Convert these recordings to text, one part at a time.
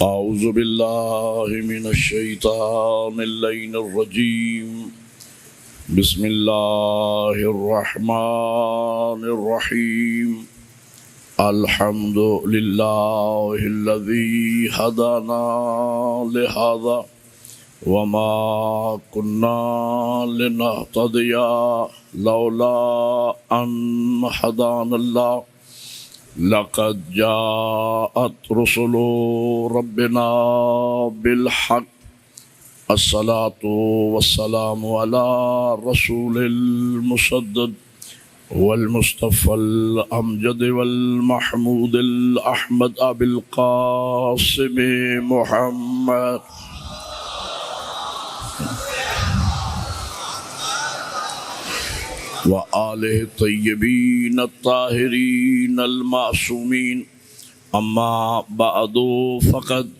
أعوذ بالله من الشيطان اللعين الرجيم بسم الله الرحمن الرحيم الحمد لله الذي هدانا لهذا وما كنا لنهتدي لولا أن هدانا الله لقد جاءت رسل ربنا بالحق الصلاة والسلام على رسول المسدد والمصطفى الأمجد والمحمود الأحمد أبي القاسم محمد وآله الطيبين الطاهرين المعصومين أما بعد فقد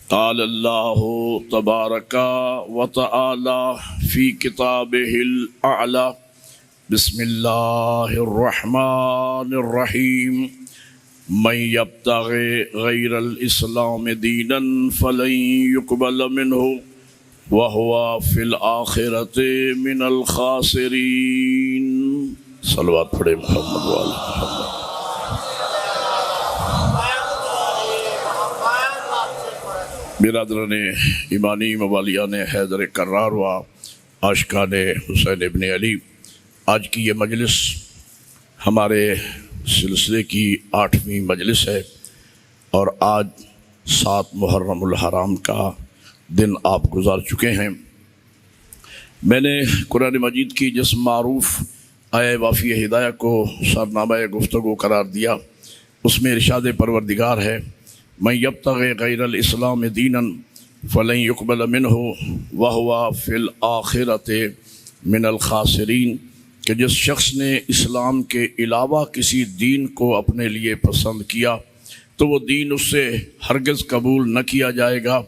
قال الله تبارك وتعالى في كتابه الأعلى بسم الله الرحمن الرحيم من يبتغي غير الإسلام دينا فلن يقبل منه وهو في الآخرة من الخاسرين صلوات پڑھے محمد وآل محمد. برادران ایمانی موالیان حیدر کرار و عاشقان حسین ابن علی، آج کی یہ مجلس ہمارے سلسلے کی 8ویں مجلس ہے اور آج 7 محرم الحرام کا دن آپ گزار چکے ہیں. میں نے قرآن مجید کی جس معروف آیہ وافی ہدایہ کو سرنامہ گفتگو قرار دیا، اس میں ارشاد پروردگار ہے من یبتغی غیر الاسلام دینا فلن یقبل منہ وہو فی الآخرۃ من الخاسرین، کہ جس شخص نے اسلام کے علاوہ کسی دین کو اپنے لیے پسند کیا تو وہ دین اس سے ہرگز قبول نہ کیا جائے گا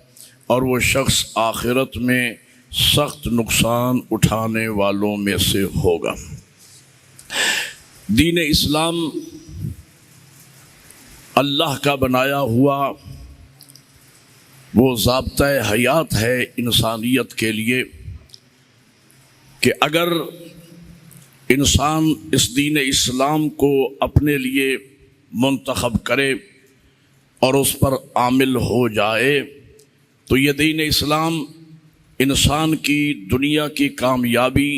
اور وہ شخص آخرت میں سخت نقصان اٹھانے والوں میں سے ہوگا. دین اسلام اللہ کا بنایا ہوا وہ ضابطۂ حیات ہے انسانیت کے لیے کہ اگر انسان اس دین اسلام کو اپنے لیے منتخب کرے اور اس پر عامل ہو جائے تو یہ دین اسلام انسان کی دنیا کی کامیابی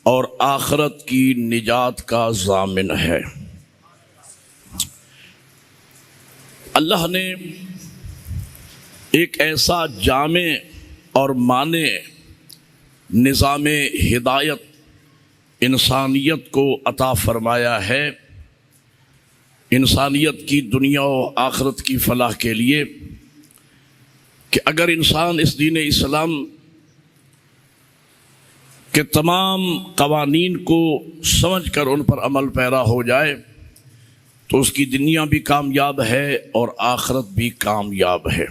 اور آخرت کی نجات کا ضامن ہے. اللہ نے ایک ایسا جامع اور مانع نظام ہدایت انسانیت کو عطا فرمایا ہے، انسانیت کی دنیا و آخرت کی فلاح کے لیے، کہ اگر انسان اس دین اسلام کے تمام قوانین کو سمجھ کر ان پر عمل پیرا ہو جائے تو اس کی دنیا بھی کامیاب ہے اور آخرت بھی کامیاب ہے.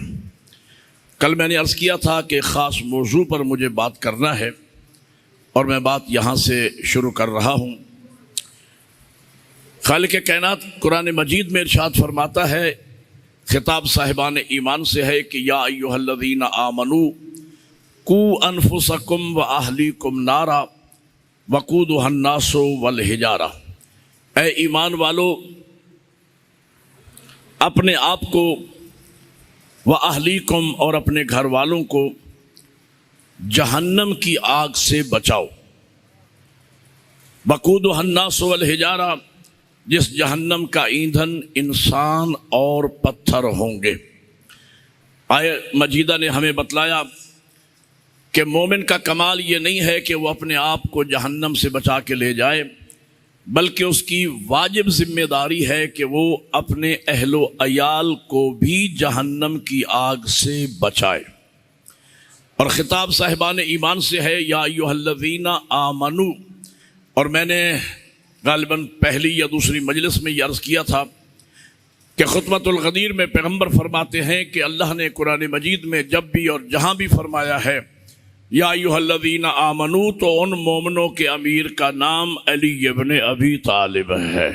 کل میں نے عرض کیا تھا کہ خاص موضوع پر مجھے بات کرنا ہے اور میں بات یہاں سے شروع کر رہا ہوں. خالق کائنات قرآن مجید میں ارشاد فرماتا ہے، خطاب صاحبان ایمان سے ہے کہ یا ایھا الذین آمنوا قوا انفسکم واہلیکم نارا وقودھا الناس والحجارہ، اے ایمان والو اپنے آپ کو واہلیکم اور اپنے گھر والوں کو جہنم کی آگ سے بچاؤ. وقودھا الناس والحجارہ، جس جہنم کا ایندھن انسان اور پتھر ہوں گے. آیہ مجیدہ نے ہمیں بتلایا کہ مومن کا کمال یہ نہیں ہے کہ وہ اپنے آپ کو جہنم سے بچا کے لے جائے، بلکہ اس کی واجب ذمہ داری ہے کہ وہ اپنے اہل و عیال کو بھی جہنم کی آگ سے بچائے. اور خطاب صاحبان ایمان سے ہے یا ایھا الذین آمنوا، اور میں نے غالباً پہلی یا دوسری مجلس میں یہ عرض کیا تھا کہ خطبۃ الغدیر میں پیغمبر فرماتے ہیں کہ اللہ نے قرآن مجید میں جب بھی اور جہاں بھی فرمایا ہے یا ایھا الذین آمنوا، تو ان مومنوں کے امیر کا نام علی ابن ابی طالب ہے.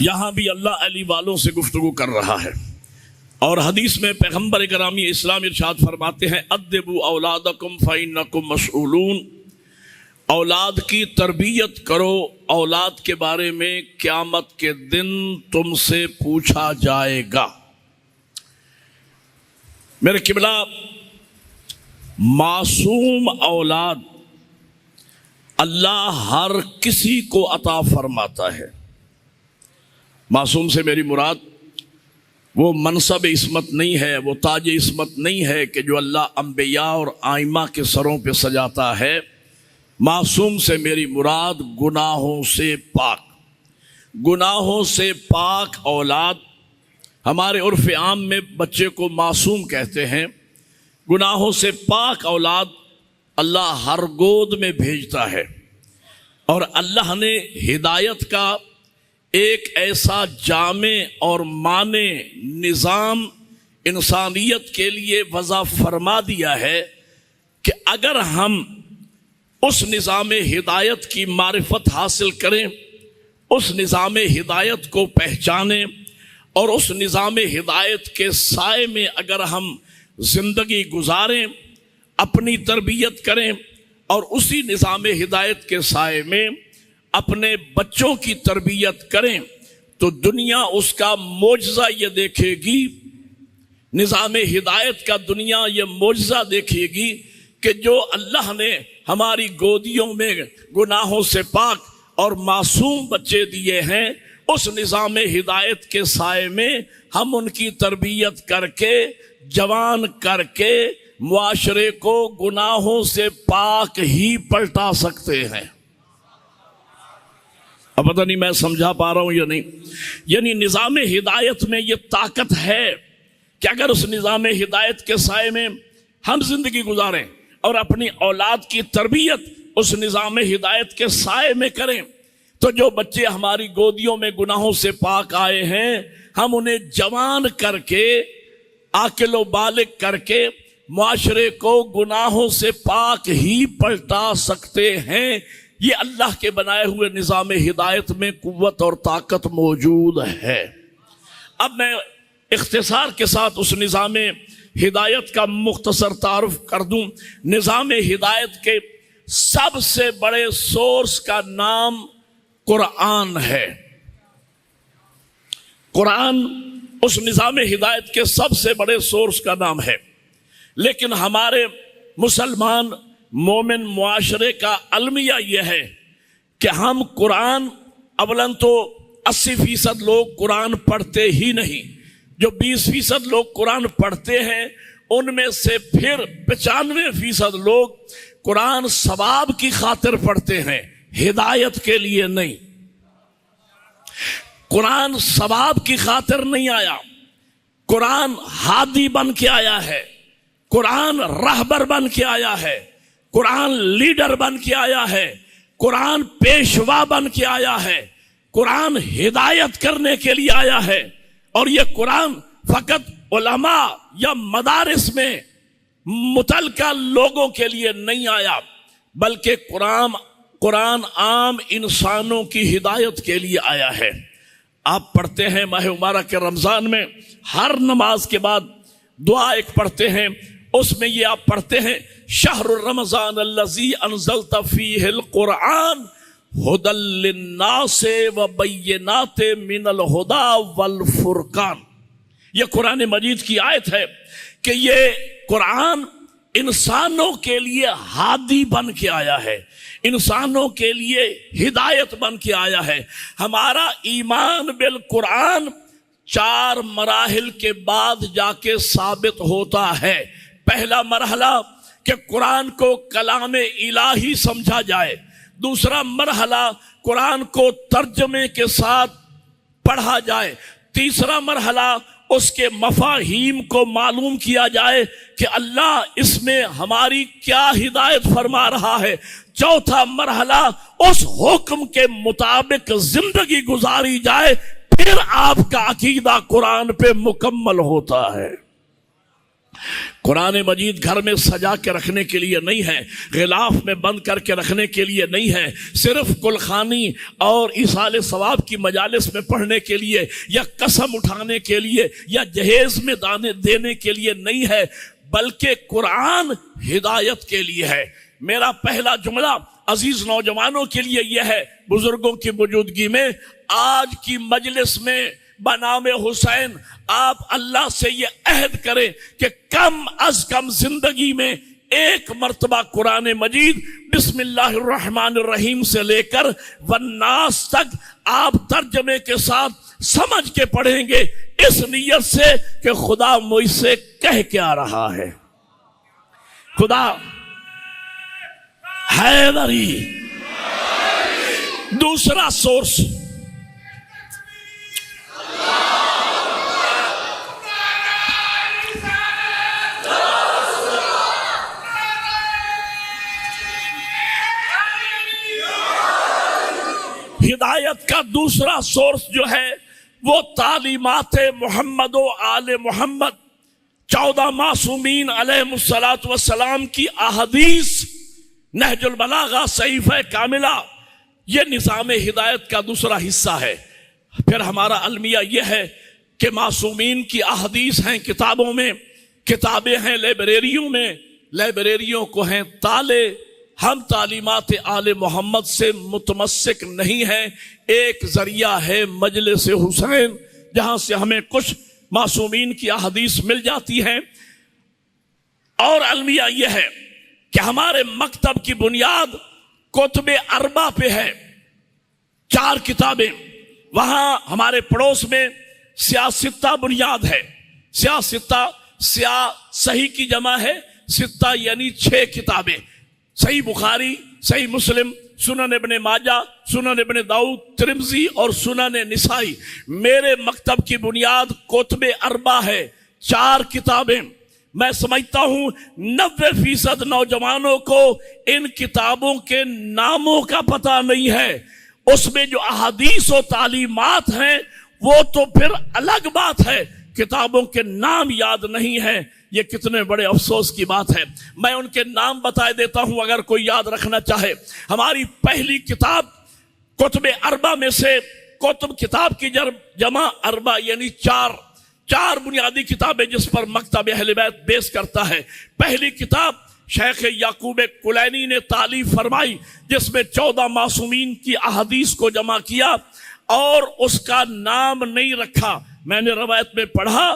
یہاں بھی اللہ علی والوں سے گفتگو کر رہا ہے، اور حدیث میں پیغمبر گرامی اسلام ارشاد فرماتے ہیں ادبوا اولادکم فانکم مسئولون، اولاد کی تربیت کرو، اولاد کے بارے میں قیامت کے دن تم سے پوچھا جائے گا۔ میرے قبلہ، معصوم اولاد اللہ ہر کسی کو عطا فرماتا ہے۔ معصوم سے میری مراد وہ منصب عصمت نہیں ہے، وہ تاج عصمت نہیں ہے کہ جو اللہ انبیاء اور ائمہ کے سروں پہ سجاتا ہے۔ معصوم سے میری مراد گناہوں سے پاک، گناہوں سے پاک اولاد۔ ہمارے عرف عام میں بچے کو معصوم کہتے ہیں۔ گناہوں سے پاک اولاد اللہ ہر گود میں بھیجتا ہے، اور اللہ نے ہدایت کا ایک ایسا جامع اور مانع نظام انسانیت کے لیے وضع فرما دیا ہے کہ اگر ہم اس نظام ہدایت کی معرفت حاصل کریں، اس نظام ہدایت کو پہچانیں، اور اس نظام ہدایت کے سائے میں اگر ہم زندگی گزاریں، اپنی تربیت کریں، اور اسی نظام ہدایت کے سائے میں اپنے بچوں کی تربیت کریں، تو دنیا اس کا معجزہ یہ دیکھے گی، نظام ہدایت کا دنیا یہ معجزہ دیکھے گی کہ جو اللہ نے ہماری گودیوں میں گناہوں سے پاک اور معصوم بچے دیے ہیں، اس نظام ہدایت کے سائے میں ہم ان کی تربیت کر کے، جوان کر کے معاشرے کو گناہوں سے پاک ہی پلٹا سکتے ہیں۔ اب پتہ نہیں میں سمجھا پا رہا ہوں یا نہیں۔ یعنی نظام ہدایت میں یہ طاقت ہے کہ اگر اس نظام ہدایت کے سائے میں ہم زندگی گزاریں اور اپنی اولاد کی تربیت اس نظام ہدایت کے سائے میں کریں، تو جو بچے ہماری گودیوں میں گناہوں سے پاک آئے ہیں، ہم انہیں جوان کر کے، عاقل و بالغ کر کے معاشرے کو گناہوں سے پاک ہی پلٹا سکتے ہیں۔ یہ اللہ کے بنائے ہوئے نظام ہدایت میں قوت اور طاقت موجود ہے۔ اب میں اختصار کے ساتھ اس نظام ہدایت کا مختصر تعارف کر دوں۔ نظام ہدایت کے سب سے بڑے سورس کا نام قرآن ہے۔ قرآن اس نظام ہدایت کے سب سے بڑے سورس کا نام ہے، لیکن ہمارے مسلمان مومن معاشرے کا المیہ یہ ہے کہ ہم قرآن، اولاً تو 80% لوگ قرآن پڑھتے ہی نہیں۔ جو 20% لوگ قرآن پڑھتے ہیں، ان میں سے پھر 95% لوگ قرآن ثواب کی خاطر پڑھتے ہیں، ہدایت کے لیے نہیں۔ قرآن ثواب کی خاطر نہیں آیا، قرآن ہادی بن کے آیا ہے، قرآن رہبر بن کے آیا ہے، قرآن لیڈر بن کے آیا ہے، قرآن پیشوا بن کے آیا ہے، قرآن ہدایت کرنے کے لیے آیا ہے۔ اور یہ قرآن فقط علماء یا مدارس میں متعلقہ لوگوں کے لیے نہیں آیا، بلکہ قرآن عام انسانوں کی ہدایت کے لیے آیا ہے۔ آپ پڑھتے ہیں ماہ مبارک کے رمضان میں ہر نماز کے بعد دعا ایک پڑھتے ہیں، اس میں یہ آپ پڑھتے ہیں شہر رمضان الذی انزلت فیہ القرآن ھدی للناس وبینات من الہدی والفرقان۔ یہ قرآن مجید کی آیت ہے کہ یہ قرآن انسانوں کے لیے ہادی بن کے آیا ہے، انسانوں کے لیے ہدایت بن کے آیا ہے۔ ہمارا ایمان بالقرآن 4 مراحل کے بعد جا کے ثابت ہوتا ہے۔ پہلا مرحلہ کہ قرآن کو کلام الہی سمجھا جائے، دوسرا مرحلہ قرآن کو ترجمے کے ساتھ پڑھا جائے، تیسرا مرحلہ اس کے مفاہیم کو معلوم کیا جائے کہ اللہ اس میں ہماری کیا ہدایت فرما رہا ہے، چوتھا مرحلہ اس حکم کے مطابق زندگی گزاری جائے، پھر آپ کا عقیدہ قرآن پہ مکمل ہوتا ہے۔ قرآن مجید گھر میں سجا کے رکھنے کے لیے نہیں ہے، غلاف میں بند کر کے رکھنے کے لیے نہیں ہے، صرف کلخانی اور ایصال ثواب کی مجالس میں پڑھنے کے لیے یا قسم اٹھانے کے لیے یا جہیز میں دانے دینے کے لیے نہیں ہے، بلکہ قرآن ہدایت کے لیے ہے۔ میرا پہلا جملہ عزیز نوجوانوں کے لیے یہ ہے، بزرگوں کی موجودگی میں آج کی مجلس میں بنام حسین آپ اللہ سے یہ عہد کریں کہ کم از کم زندگی میں ایک مرتبہ قرآن مجید بسم اللہ الرحمن الرحیم سے لے کر والناس تک آپ ترجمے کے ساتھ سمجھ کے پڑھیں گے، اس نیت سے کہ خدا مجھ سے کہہ کے آ رہا ہے۔ خدا حیدری۔ دوسرا سورس ہدایت کا دوسرا سورس جو ہے وہ تعلیمات محمد و آل محمد، 14 معصومین علیہ السلام کی احادیث، نہج البلاغہ، صحیفہ کاملہ، یہ نظام ہدایت کا دوسرا حصہ ہے۔ پھر ہمارا المیہ یہ ہے کہ معصومین کی احادیث ہیں کتابوں میں، کتابیں ہیں لائبریریوں میں، لائبریریوں کو ہیں تالے۔ ہم تعلیمات آل محمد سے متمسک نہیں ہیں، ایک ذریعہ ہے مجلس حسین جہاں سے ہمیں کچھ معصومین کی احادیث مل جاتی ہیں۔ اور المیہ یہ ہے کہ ہمارے مکتب کی بنیاد کتب اربع پہ ہے، 4 کتابیں۔ وہاں ہمارے پڑوس میں سیاستہ بنیاد ہے، سیاستہ، صحیح کی جمع ہے ستہ یعنی 6 کتابیں، صحیح بخاری، صحیح مسلم، سنن ابن ماجہ، سنن ابن داؤد، ترمذی اور سنن نسائی۔ میرے مکتب کی بنیاد کتب اربع ہے، 4 کتابیں۔ میں سمجھتا ہوں 90% نوجوانوں کو ان کتابوں کے ناموں کا پتہ نہیں ہے۔ اس میں جو احادیث و تعلیمات ہیں وہ تو پھر الگ بات ہے، کتابوں کے نام یاد نہیں ہیں۔ یہ کتنے بڑے افسوس کی بات ہے۔ میں ان کے نام بتائے دیتا ہوں اگر کوئی یاد رکھنا چاہے۔ ہماری پہلی کتاب کتب اربع میں سے، کتب کتاب کی جمع اربع یعنی 4 بنیادی کتابیں جس پر مکتب اہل بیت بیس کرتا ہے۔ پہلی کتاب شیخ یعقوب کلینی نے تالیف فرمائی جس میں 14 معصومین کی احادیث کو جمع کیا اور اس کا نام نہیں رکھا۔ میں نے روایت میں پڑھا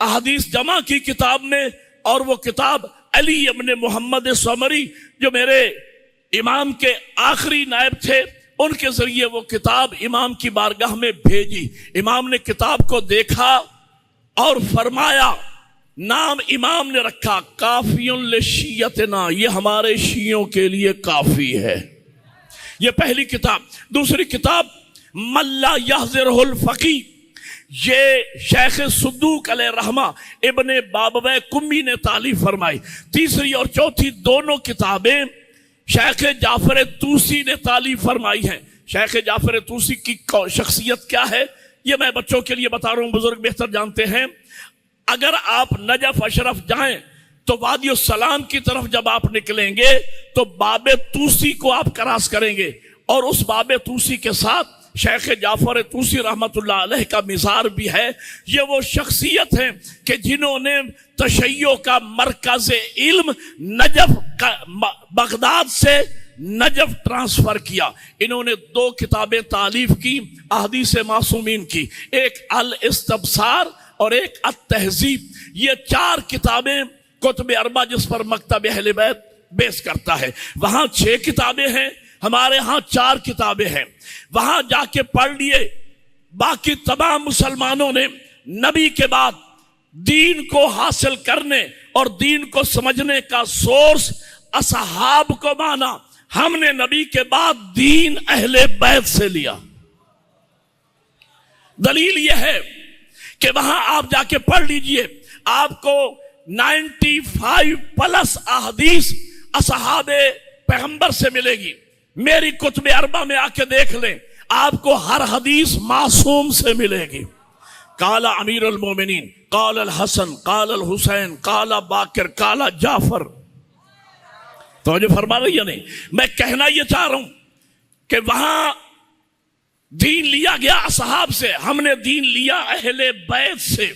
احادیث جمع کی کتاب میں، اور وہ کتاب علی ابن محمد سمری جو میرے امام کے آخری نائب تھے، ان کے ذریعے وہ کتاب امام کی بارگاہ میں بھیجی۔ امام نے کتاب کو دیکھا اور فرمایا، نام امام نے رکھا کافی لشیعتنا، یہ ہمارے شیعوں کے لیے کافی ہے۔ یہ پہلی کتاب۔ دوسری کتاب من لا یحضرہ الفقیہ، یہ شیخ صدوق علیہ رحمہ ابن بابویہ کمی نے تالیف فرمائی۔ تیسری اور چوتھی دونوں کتابیں شیخ جعفر طوسی نے تالیف فرمائی ہیں۔ شیخ جعفر طوسی کی شخصیت کیا ہے یہ میں بچوں کے لیے بتا رہا ہوں، بزرگ بہتر جانتے ہیں۔ اگر آپ نجف اشرف جائیں تو وادی السلام کی طرف جب آپ نکلیں گے تو باب طوسی کو آپ کراس کریں گے، اور اس باب طوسی کے ساتھ شیخ جعفر طوسی رحمت اللہ علیہ کا مزار بھی ہے۔ یہ وہ شخصیت ہیں کہ جنہوں نے تشیع کا مرکز علم نجف بغداد سے نجف ٹرانسفر کیا۔ انہوں نے 2 کتابیں تالیف کی احادیث معصومین کی، ایک الاستبصار اور ایک التہذیب۔ یہ 4 کتابیں کتب اربع جس پر مکتب اہل بیت بیس کرتا ہے۔ وہاں 6 کتابیں ہیں، ہمارے ہاں 4 کتابیں ہیں۔ وہاں جا کے پڑھ لیے۔ باقی تمام مسلمانوں نے نبی کے بعد دین کو حاصل کرنے اور دین کو سمجھنے کا سورس اصحاب کو مانا۔ ہم نے نبی کے بعد دین اہل بیت سے لیا۔ دلیل یہ ہے کہ وہاں آپ جا کے پڑھ لیجئے، آپ کو 95+ احادیث اصحاب پیغمبر سے ملے گی۔ میری کتب اربع میں آ کے دیکھ لیں، آپ کو ہر حدیث معصوم سے ملے گی۔ قال امیر المومنین قال الحسن قال الحسین قال باقر قال جعفر. توجہ فرما رہی ہے نہیں؟ میں کہنا یہ چاہ رہا ہوں کہ وہاں دین لیا گیا اصحاب سے، ہم نے دین لیا اہل بیت سے.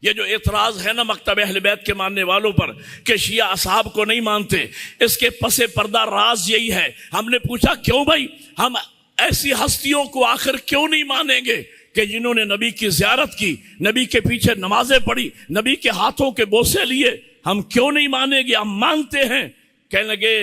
یہ جو اعتراض ہے نا مکتب اہل بیت کے ماننے والوں پر کہ شیعہ اصحاب کو نہیں مانتے، اس کے پس پردہ راز یہی ہے. ہم نے پوچھا کیوں بھائی، ہم ایسی ہستیوں کو آخر کیوں نہیں مانیں گے کہ جنہوں نے نبی کی زیارت کی، نبی کے پیچھے نمازیں پڑھی، نبی کے ہاتھوں کے بوسے لیے، ہم کیوں نہیں مانیں گے؟ ہم مانتے ہیں. کہنے لگے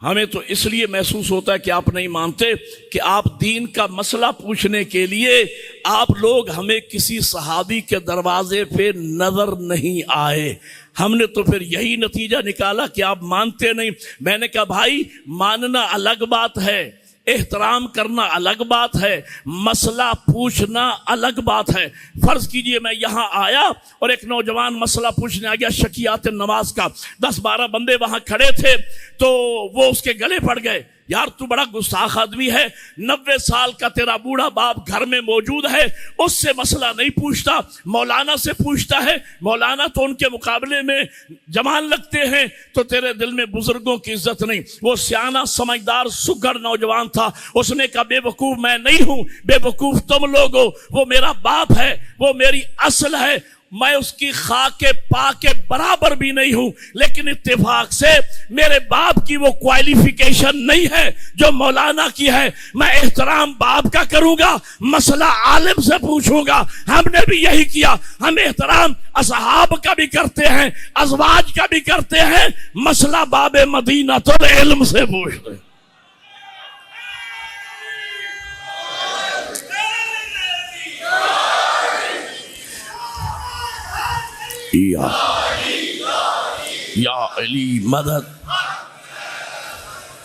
ہمیں تو اس لیے محسوس ہوتا ہے کہ آپ نہیں مانتے کہ آپ دین کا مسئلہ پوچھنے کے لیے آپ لوگ ہمیں کسی صحابی کے دروازے پہ نظر نہیں آئے. ہم نے تو پھر یہی نتیجہ نکالا کہ آپ مانتے نہیں. میں نے کہا بھائی ماننا الگ بات ہے، احترام کرنا الگ بات ہے، مسئلہ پوچھنا الگ بات ہے. فرض کیجئے میں یہاں آیا اور ایک نوجوان مسئلہ پوچھنے آ گیا شکیات نماز کا، 10-12 بندے وہاں کھڑے تھے تو وہ اس کے گلے پڑ گئے. یار تو بڑا گستاخ آدمی ہے، 90 سال کا تیرا بوڑھا باپ گھر میں موجود ہے، اس سے مسئلہ نہیں پوچھتا، مولانا سے پوچھتا ہے. مولانا تو ان کے مقابلے میں جوان لگتے ہیں، تو تیرے دل میں بزرگوں کی عزت نہیں. وہ سیانہ سمجھدار سگڑ نوجوان تھا، اس نے کہا بے وقوف میں نہیں ہوں، بے وقوف تم لوگ ہو. وہ میرا باپ ہے، وہ میری اصل ہے، میں اس کی خاک پا کے برابر بھی نہیں ہوں، لیکن اتفاق سے میرے باپ کی وہ کوالیفیکیشن نہیں ہے جو مولانا کی ہے. میں احترام باپ کا کروں گا، مسئلہ عالم سے پوچھوں گا. ہم نے بھی یہی کیا، ہم احترام اصحاب کا بھی کرتے ہیں، ازواج کا بھی کرتے ہیں، مسئلہ باب مدینہ تو علم سے پوچھتے ہیں. یا علی مدد.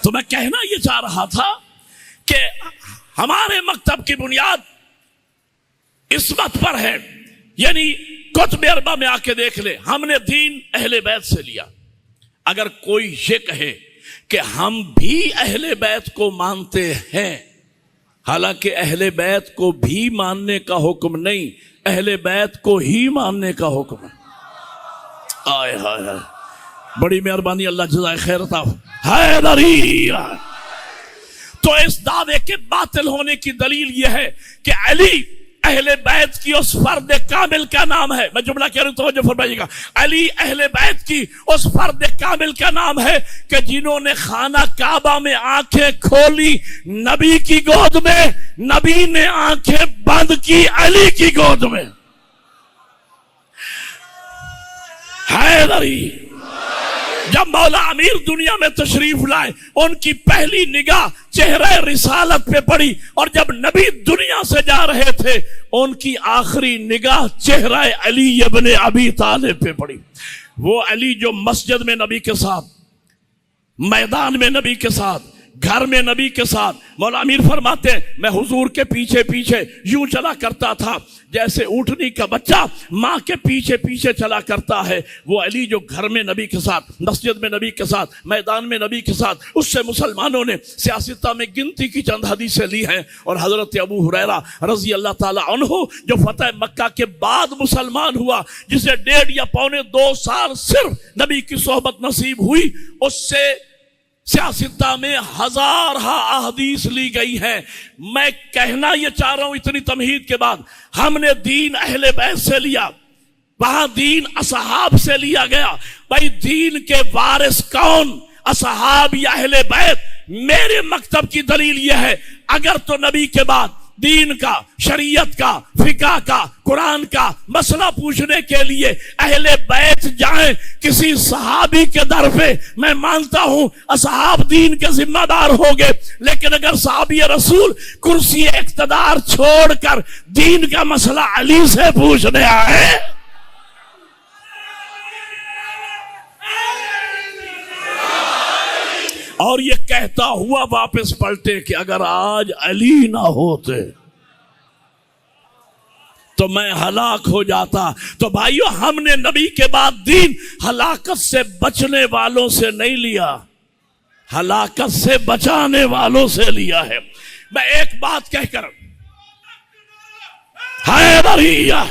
تو میں کہنا یہ چاہ رہا تھا کہ ہمارے مکتب کی بنیاد عصمت پر ہے. یعنی کتب اربع میں آ کے دیکھ لے، ہم نے دین اہل بیت سے لیا. اگر کوئی یہ کہے کہ ہم بھی اہل بیت کو مانتے ہیں، حالانکہ اہل بیت کو بھی ماننے کا حکم نہیں، اہل بیت کو ہی ماننے کا حکم ہے. آئے ہائے ہائے، بڑی مہربانی، اللہ جزائے خیر عطا حیدری. تو اس دعوے کے باطل ہونے کی دلیل یہ ہے کہ علی اہل بیت کی اس فرد کامل کا نام ہے. میں جملہ کہہ رہا ہوں توجہ فرمائیے گا. علی اہل بیت کی اس فرد کامل کا نام ہے کہ جنہوں نے خانہ کعبہ میں آنکھیں کھولی نبی کی گود میں، نبی نے آنکھیں بند کی علی کی گود میں. حیدری. جب مولا امیر دنیا میں تشریف لائے، ان کی پہلی نگاہ چہرہ رسالت پہ پڑی، اور جب نبی دنیا سے جا رہے تھے ان کی آخری نگاہ چہرہ علی ابن ابی طالب پہ پڑی. وہ علی جو مسجد میں نبی کے ساتھ، میدان میں نبی کے ساتھ، گھر میں نبی کے ساتھ. مولا امیر فرماتے ہیں میں حضور کے پیچھے پیچھے یوں چلا کرتا تھا جیسے اونٹنی کا بچہ ماں کے پیچھے پیچھے چلا کرتا ہے. وہ علی جو گھر میں نبی کے ساتھ، مسجد میں نبی کے ساتھ، میدان میں نبی کے ساتھ، اس سے مسلمانوں نے سیاستہ میں گنتی کی چند حدیثیں لی ہیں. اور حضرت ابو ہریرہ رضی اللہ تعالی عنہ جو فتح مکہ کے بعد مسلمان ہوا، جسے 1.5 یا 2.25 سال صرف نبی کی صحبت نصیب ہوئی، اس سے سیاستہ میں 1000 احادیث لی گئی ہیں. میں کہنا یہ چاہ رہا ہوں اتنی تمہید کے بعد، ہم نے دین اہل بیت سے لیا، وہاں دین اصحاب سے لیا گیا. بھائی دین کے وارث کون، اصحاب یا اہل بیت؟ میرے مکتب کی دلیل یہ ہے، اگر تو نبی کے بعد دین کا، شریعت کا، فقہ کا، قرآن کا مسئلہ پوچھنے کے لیے اہل بیت جائیں کسی صحابی کے در پہ، میں مانتا ہوں اصحاب دین کے ذمہ دار ہوگے. لیکن اگر صحابی رسول کرسی اقتدار چھوڑ کر دین کا مسئلہ علی سے پوچھنے آئے، اور یہ کہتا ہوا واپس پلٹے کہ اگر آج علی نہ ہوتے تو میں ہلاک ہو جاتا. تو بھائیو ہم نے نبی کے بعد دین ہلاکت سے بچنے والوں سے نہیں لیا، ہلاکت سے بچانے والوں سے لیا ہے. میں ایک بات کہہ کر حیدریہ،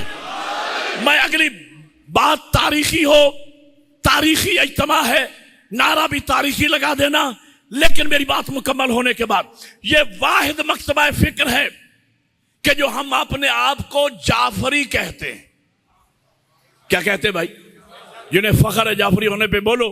میں اگلی بات تاریخی ہو، تاریخی اجتماع ہے، نعرہ بھی تاریخی لگا دینا، لیکن میری بات مکمل ہونے کے بعد یہ واحد مکتبہ فکر ہے کہ جو ہم اپنے آپ کو جعفری کہتے ہیں. کیا کہتے ہیں بھائی؟ جنہیں فخر ہے جعفری ہونے پہ بولو.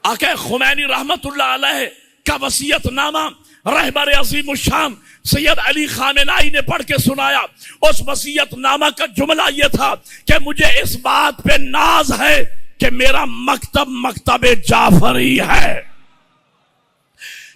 آقا خمینی رحمت اللہ علیہ کا وصیت نامہ رہبر عظیم الشان سید علی خامنائی نے پڑھ کے سنایا. اس وصیت نامہ کا جملہ یہ تھا کہ مجھے اس بات پہ ناز ہے کہ میرا مکتب مکتب جعفری ہے.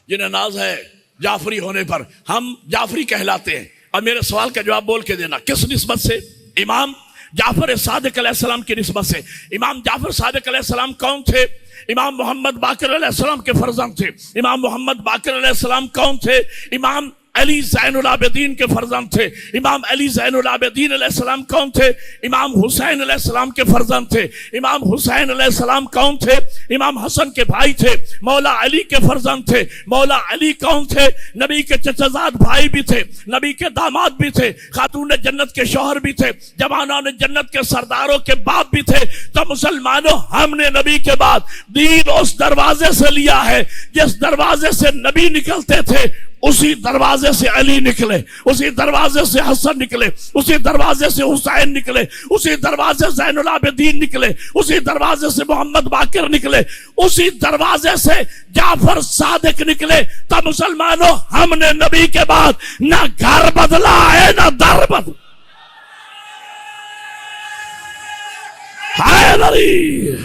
جنہیں ناز ہے جعفری ہونے پر، ہم جعفری کہلاتے ہیں. اب میرے سوال کا جواب بول کے دینا. کس نسبت سے؟ امام جعفر صادق علیہ السلام کی نسبت سے. امام جعفر صادق علیہ السلام کون تھے؟ امام محمد باقر علیہ السلام کے فرزند تھے. امام محمد باقر علیہ السلام کون تھے؟ امام علی زین العابدین کے فرزند تھے. امام علی زین العابدین علیہ السلام کون تھے؟ امام حسین علیہ السلام کے فرزند تھے. امام حسین علیہ السلام کون تھے؟ امام حسن کے بھائی تھے. مولا علی کے فرزند تھے. مولا علی کون تھے؟ نبی کے چچزاد بھائی بھی تھے، نبی کے داماد بھی تھے، خاتون جنت کے شوہر بھی تھے، جوانان جنت کے سرداروں کے باپ بھی تھے. تو مسلمانوں، ہم نے نبی کے بعد دین اس دروازے سے لیا ہے جس دروازے سے نبی نکلتے تھے، اسی دروازے سے علی نکلے، اسی دروازے سے حسن نکلے، اسی دروازے سے حسین نکلے، اسی دروازے سے زین العابدین نکلے، اسی دروازے سے محمد باقر نکلے، اسی دروازے سے جعفر صادق نکلے. تو مسلمانوں، ہم نے نبی کے بعد نہ گھر بدلا ہے نہ در بدلا. حیدری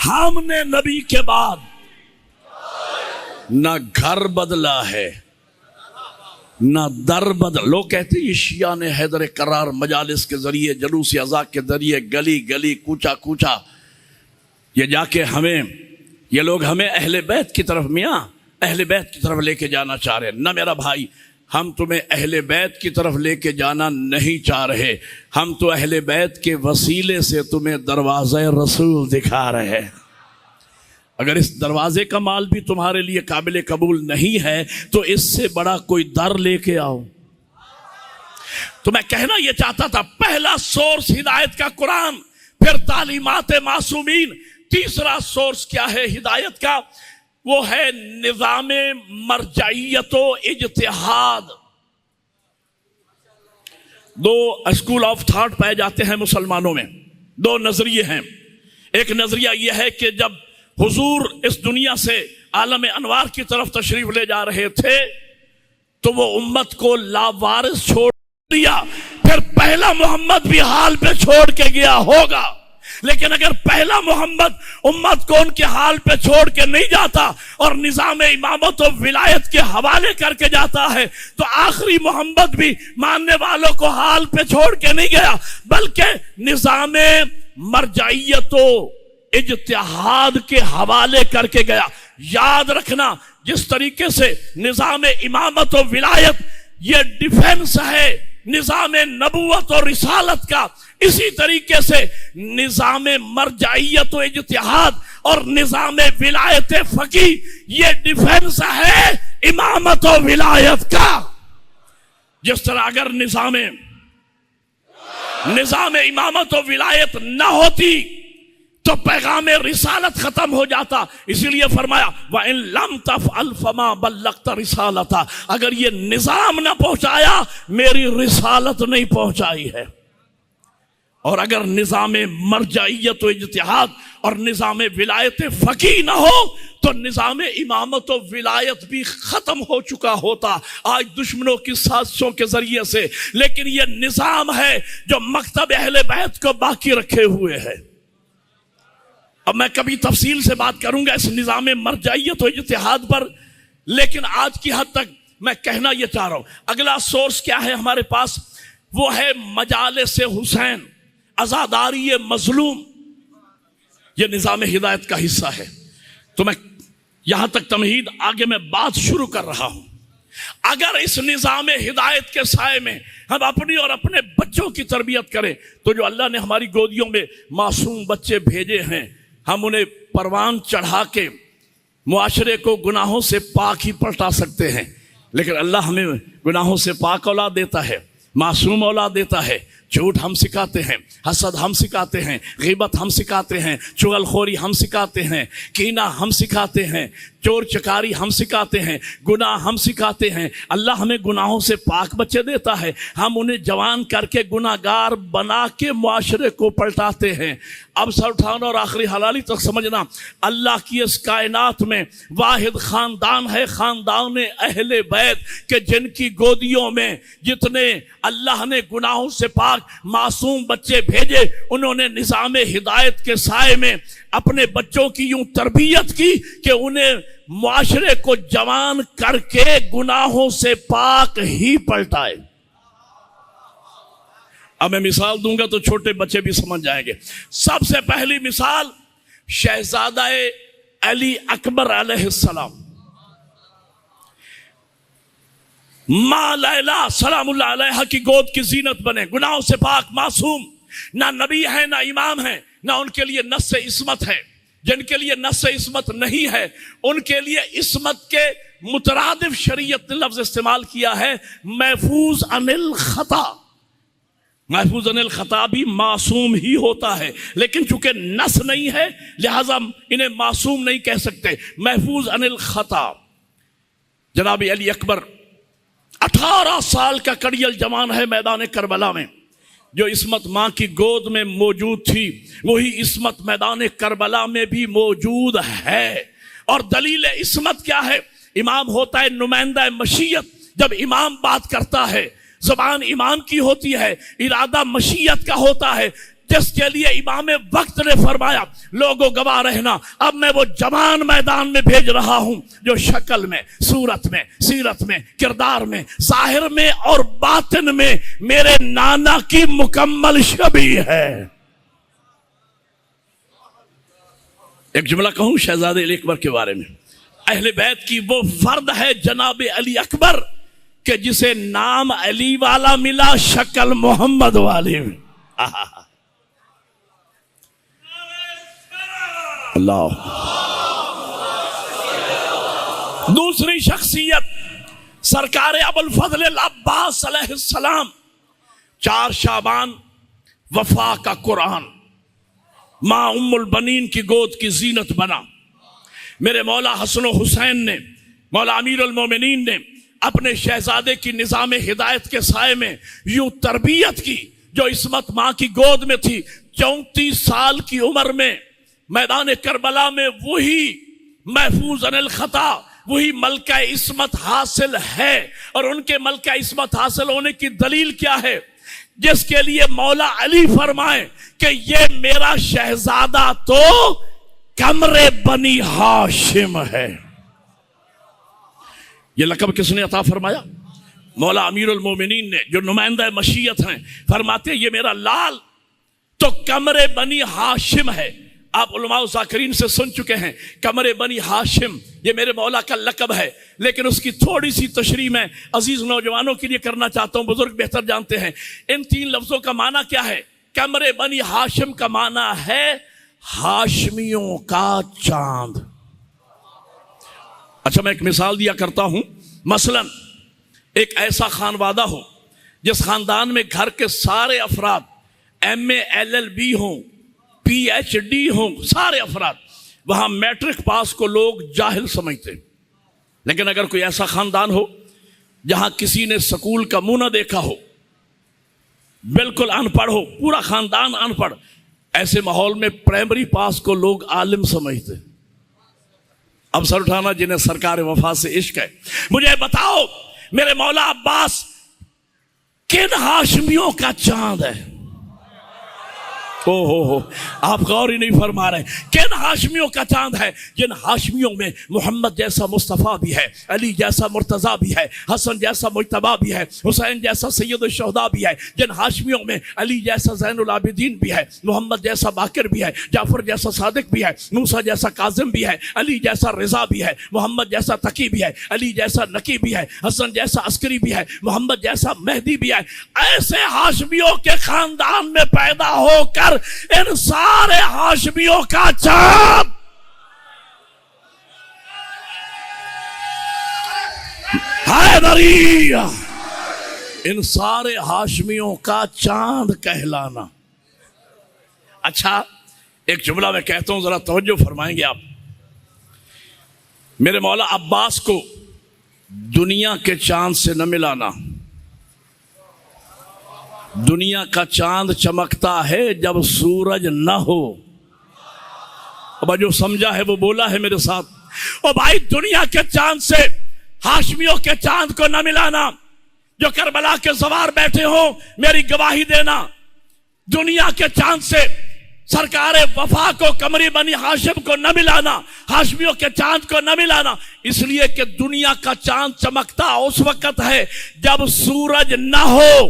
ہم نے نبی کے بعد نہ گھر بدلا ہے نہ در بدلا. لوگ کہتے ہیں یہ شیعہ نے حیدر کرار مجالس کے ذریعے، جلوس ازا کے ذریعے، گلی گلی کوچا کوچا یہ جا کے یہ لوگ ہمیں اہل بیت کی طرف، میاں اہل بیت کی طرف لے کے جانا چاہ رہے ہیں. نہ میرا بھائی، ہم تمہیں اہل بیت کی طرف لے کے جانا نہیں چاہ رہے. ہم تو اہل بیت کے وسیلے سے تمہیں دروازہ رسول دکھا رہے ہیں. اگر اس دروازے کا مال بھی تمہارے لیے قابل قبول نہیں ہے تو اس سے بڑا کوئی در لے کے آؤ. تو میں کہنا یہ چاہتا تھا، پہلا سورس ہدایت کا قرآن، پھر تعلیمات معصومین. تیسرا سورس کیا ہے ہدایت کا؟ وہ ہے نظام مرجعیت و اجتہاد. دو اسکول آف تھاٹ پائے جاتے ہیں مسلمانوں میں، دو نظریے ہیں. ایک نظریہ یہ ہے کہ جب حضور اس دنیا سے عالم انوار کی طرف تشریف لے جا رہے تھے تو وہ امت کو لاوارث چھوڑ دیا. پھر پہلا محمد بھی حال پہ چھوڑ کے گیا ہوگا، لیکن اگر پہلا محمد امت کو ان کے حال پہ چھوڑ کے نہیں جاتا اور نظام امامت و ولایت کے حوالے کر کے جاتا ہے تو آخری محمد بھی ماننے والوں کو حال پہ چھوڑ کے نہیں گیا، بلکہ نظام مرجعیت و اجتہاد کے حوالے کر کے گیا. یاد رکھنا، جس طریقے سے نظام امامت و ولایت یہ ڈیفنس ہے نظام نبوت اور رسالت کا، اسی طریقے سے نظام مرجعیت و اجتہاد اور نظام ولایت فقی یہ ڈیفنس ہے امامت و ولایت کا. جس طرح اگر نظام امامت و ولایت نہ ہوتی تو پیغام رسالت ختم ہو جاتا. اسی لیے فرمایا وَإِن لَمْ تَفْعَلْ فَمَا بَلَّغْتَ رِسَالَتَا. اگر یہ نظام نہ پہنچایا میری رسالت نہیں پہنچائی ہے. اور اگر نظام مرجعیت و اجتہاد اور نظام ولایت فقی نہ ہو تو نظام امامت و ولایت بھی ختم ہو چکا ہوتا آج دشمنوں کی سازشوں کے ذریعے سے. لیکن یہ نظام ہے جو مکتب اہل بیت کو باقی رکھے ہوئے ہے. اب میں کبھی تفصیل سے بات کروں گا اس نظام مرجعیت و اجتہاد پر، لیکن آج کی حد تک میں کہنا یہ چاہ رہا ہوں، اگلا سورس کیا ہے ہمارے پاس؟ وہ ہے مجالس حسین، عزاداری مظلوم، یہ نظام ہدایت کا حصہ ہے۔ تو میں یہاں تک تمہید، آگے میں بات شروع کر رہا ہوں۔ اگر اس نظام ہدایت کے سائے میں ہم اپنی اور اپنے بچوں کی تربیت کریں تو جو اللہ نے ہماری گودیوں میں معصوم بچے بھیجے ہیں، ہم انہیں پروان چڑھا کے معاشرے کو گناہوں سے پاک ہی پلٹا سکتے ہیں۔ لیکن اللہ ہمیں گناہوں سے پاک اولاد دیتا ہے، معصوم اولاد دیتا ہے۔ جھوٹ ہم سکھاتے ہیں، حسد ہم سکھاتے ہیں، غیبت ہم سکھاتے ہیں، چغل خوری ہم سکھاتے ہیں، کینہ ہم سکھاتے ہیں، چور چکاری ہم سکھاتے ہیں، گناہ ہم سکھاتے ہیں۔ اللہ ہمیں گناہوں سے پاک بچے دیتا ہے، ہم انہیں جوان کر کے گناہ گار بنا کے معاشرے کو پلٹاتے ہیں۔ اب سر اٹھانا اور آخری حلالی تک سمجھنا، اللہ کی اس کائنات میں واحد خاندان ہے، خاندان اہل بیت، کہ جن کی گودیوں میں جتنے اللہ نے گناہوں سے پاک معصوم بچے بھیجے، انہوں نے نظام ہدایت کے سائے میں اپنے بچوں کی یوں تربیت کی کہ انہیں معاشرے کو جوان کر کے گناہوں سے پاک ہی پلٹائے۔ اب میں مثال دوں گا تو چھوٹے بچے بھی سمجھ جائیں گے۔ سب سے پہلی مثال شہزادہ علی اکبر علیہ السلام، ماں لیلا سلام اللہ علیہ کی گود کی زینت بنے، گناہوں سے پاک معصوم، نہ نبی ہے نہ امام ہے، نہ ان کے لیے نص عصمت ہے۔ جن کے لیے نص عصمت نہیں ہے ان کے لیے عصمت کے مترادف شریعت نے لفظ استعمال کیا ہے، محفوظ عن الخطا۔ محفوظ عن الخطا بھی معصوم ہی ہوتا ہے، لیکن چونکہ نص نہیں ہے لہذا انہیں معصوم نہیں کہہ سکتے، محفوظ عن الخطا۔ جناب علی اکبر 18 سال کا کڑیل جوان ہے میدان کربلا میں۔ جو عصمت ماں کی گود میں موجود تھی وہی عصمت میدان کربلا میں بھی موجود ہے۔ اور دلیل عصمت کیا ہے؟ امام ہوتا ہے نمائندہ مشیت۔ جب امام بات کرتا ہے زبان امام کی ہوتی ہے، ارادہ مشیت کا ہوتا ہے، جس کے لیے امام وقت نے فرمایا لوگوں گواہ رہنا، اب میں وہ جوان میدان میں بھیج رہا ہوں جو شکل میں، صورت میں، سیرت میں، کردار میں، ظاہر میں اور باطن میں میرے نانا کی مکمل شبیہ ہے۔ ایک جملہ کہوں شہزادے علی اکبر کے بارے میں، اہل بیت کی وہ فرد ہے جناب علی اکبر کہ جسے نام علی والا ملا، شکل محمد والی میں۔ اللہ۔ دوسری شخصیت سرکار ابوالفضل العباس علیہ السلام، 4 شعبان وفا کا قرآن، ماں ام البنین کی گود کی زینت بنا۔ میرے مولا حسن و حسین نے، مولا امیر المومنین نے اپنے شہزادے کی نظام ہدایت کے سائے میں یوں تربیت کی جو عصمت ماں کی گود میں تھی۔ 34 سال کی عمر میں میدان کربلا میں وہی محفوظ عن الخطا، وہی ملکہ عصمت حاصل ہے۔ اور ان کے ملکہ عصمت حاصل ہونے کی دلیل کیا ہے؟ جس کے لیے مولا علی فرمائے کہ یہ میرا شہزادہ تو قمر بنی ہاشم ہے۔ یہ لقب کس نے عطا فرمایا؟ مولا امیر المومنین نے، جو نمائندہ مشیت ہیں، فرماتے ہیں یہ میرا لال تو قمر بنی ہاشم ہے۔ آپ علماء و ذاکرین سے سن چکے ہیں قمر بنی ہاشم یہ میرے مولا کا لقب ہے، لیکن اس کی تھوڑی سی تشریح میں عزیز نوجوانوں کے لیے کرنا چاہتا ہوں، بزرگ بہتر جانتے ہیں۔ ان 3 لفظوں کا معنی کیا ہے؟ قمر بنی ہاشم کا معنی ہے ہاشمیوں کا چاند۔ اچھا میں ایک مثال دیا کرتا ہوں، مثلا ایک ایسا خانوادہ ہو جس خاندان میں گھر کے سارے افراد ایم اے LLB ہوں، PhD ہوں، سارے افراد، وہاں میٹرک پاس کو لوگ جاہل سمجھتے۔ لیکن اگر کوئی ایسا خاندان ہو جہاں کسی نے سکول کا منہ نہ دیکھا ہو، بالکل ان پڑھ ہو، پورا خاندان ان پڑھ، ایسے ماحول میں پرائمری پاس کو لوگ عالم سمجھتے۔ اب سر اٹھانا جنہیں سرکار وفا سے عشق ہے، مجھے بتاؤ میرے مولا عباس کن ہاشمیوں کا چاند ہے؟ ہو آپ غور ہی نہیں فرما رہے. کن ہاشمیوں کا چاند ہے؟ جن ہاشمیوں میں محمد جیسا مصطفیٰ بھی ہے، علی جیسا مرتضیٰ بھی ہے، حسن جیسا مجتبیٰ بھی ہے، حسین جیسا سید الشہداء بھی ہے. جن ہاشمیوں میں علی جیسا زین العابدین بھی ہے، محمد جیسا باقر بھی ہے، جعفر جیسا صادق بھی ہے، موسیٰ جیسا کاظم بھی ہے، علی جیسا رضا بھی ہے، محمد جیسا تقی بھی ہے، علی جیسا نقی بھی ہے، حسن جیسا عسکری بھی ہے، محمد جیسا مہدی بھی ہے. ایسے ہاشمیوں کے خاندان میں پیدا ہو کر ان سارے ہاشمیوں کا چاند حیدری، ان سارے ہاشمیوں کا چاند کہلانا. اچھا ایک جملہ میں کہتا ہوں، ذرا توجہ فرمائیں گے آپ. میرے مولا عباس کو دنیا کے چاند سے نہ ملانا. دنیا کا چاند چمکتا ہے جب سورج نہ ہو. اب جو سمجھا ہے وہ بولا ہے میرے ساتھ. او بھائی دنیا کے چاند سے ہاشمیوں کے چاند کو نہ ملانا. جو کربلا کے سوار بیٹھے ہوں میری گواہی دینا. دنیا کے چاند سے سرکار وفا کو قمری بنی ہاشم کو نہ ملانا، ہاشمیوں کے چاند کو نہ ملانا. اس لیے کہ دنیا کا چاند چمکتا اس وقت ہے جب سورج نہ ہو.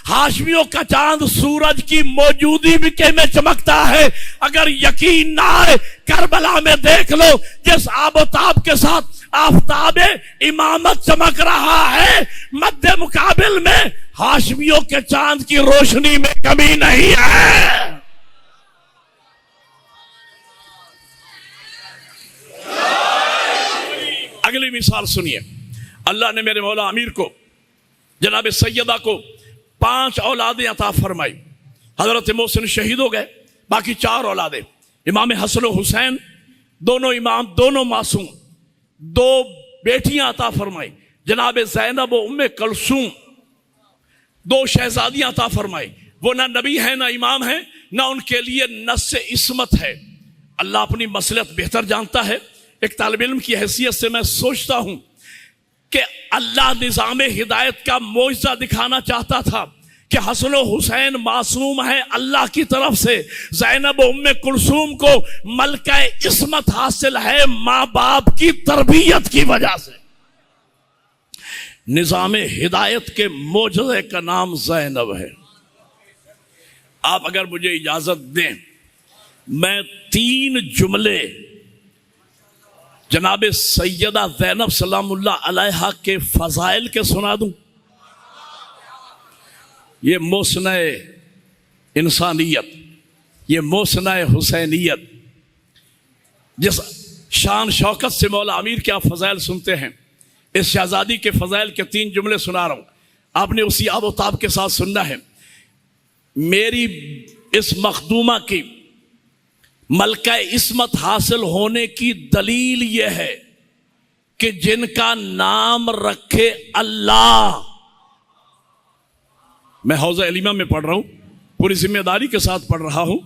ہاشمیوں کا چاند سورج کی موجودگی میں چمکتا ہے. اگر یقین نہ آئے کربلا میں دیکھ لو جس آب و تاب کے ساتھ آفتاب امامت چمک رہا ہے، مد مقابل میں ہاشمیوں کے چاند کی روشنی میں کمی نہیں ہے. اگلی مثال سنیے. اللہ نے میرے مولا امیر کو، جناب سیدہ کو 5 اولادیں عطا فرمائی. حضرت محسن شہید ہو گئے، باقی 4 اولادیں. امام حسن و حسین دونوں امام، دونوں معصوم. 2 بیٹیاں عطا فرمائی، جناب زینب و ام کلثوم. 2 شہزادیاں عطا فرمائی. وہ نہ نبی ہیں نہ امام ہیں، نہ ان کے لیے نص عصمت ہے. اللہ اپنی مصلحت بہتر جانتا ہے. ایک طالب علم کی حیثیت سے میں سوچتا ہوں کہ اللہ نظام ہدایت کا معجزہ دکھانا چاہتا تھا کہ حسن و حسین معصوم ہیں اللہ کی طرف سے. زینب و ام کلثوم کو ملکہ عصمت حاصل ہے ماں باپ کی تربیت کی وجہ سے. نظام ہدایت کے معجزے کا نام زینب ہے. آپ اگر مجھے اجازت دیں میں 3 جملے جناب سیدہ زینب سلام اللہ علیہا کے فضائل کے سنا دوں. یہ محسنہ انسانیت، یہ محسنہ حسینیت، جس شان شوکت سے مولا امیر کے آپ فضائل سنتے ہیں، اس شہزادی کے فضائل کے 3 جملے سنا رہا ہوں. آپ نے اسی آب و تاب کے ساتھ سننا ہے. میری اس مخدومہ کی ملکہ عصمت حاصل ہونے کی دلیل یہ ہے کہ جن کا نام رکھے اللہ. میں حوضہ علیمہ میں پڑھ رہا ہوں، پوری ذمہ داری کے ساتھ پڑھ رہا ہوں.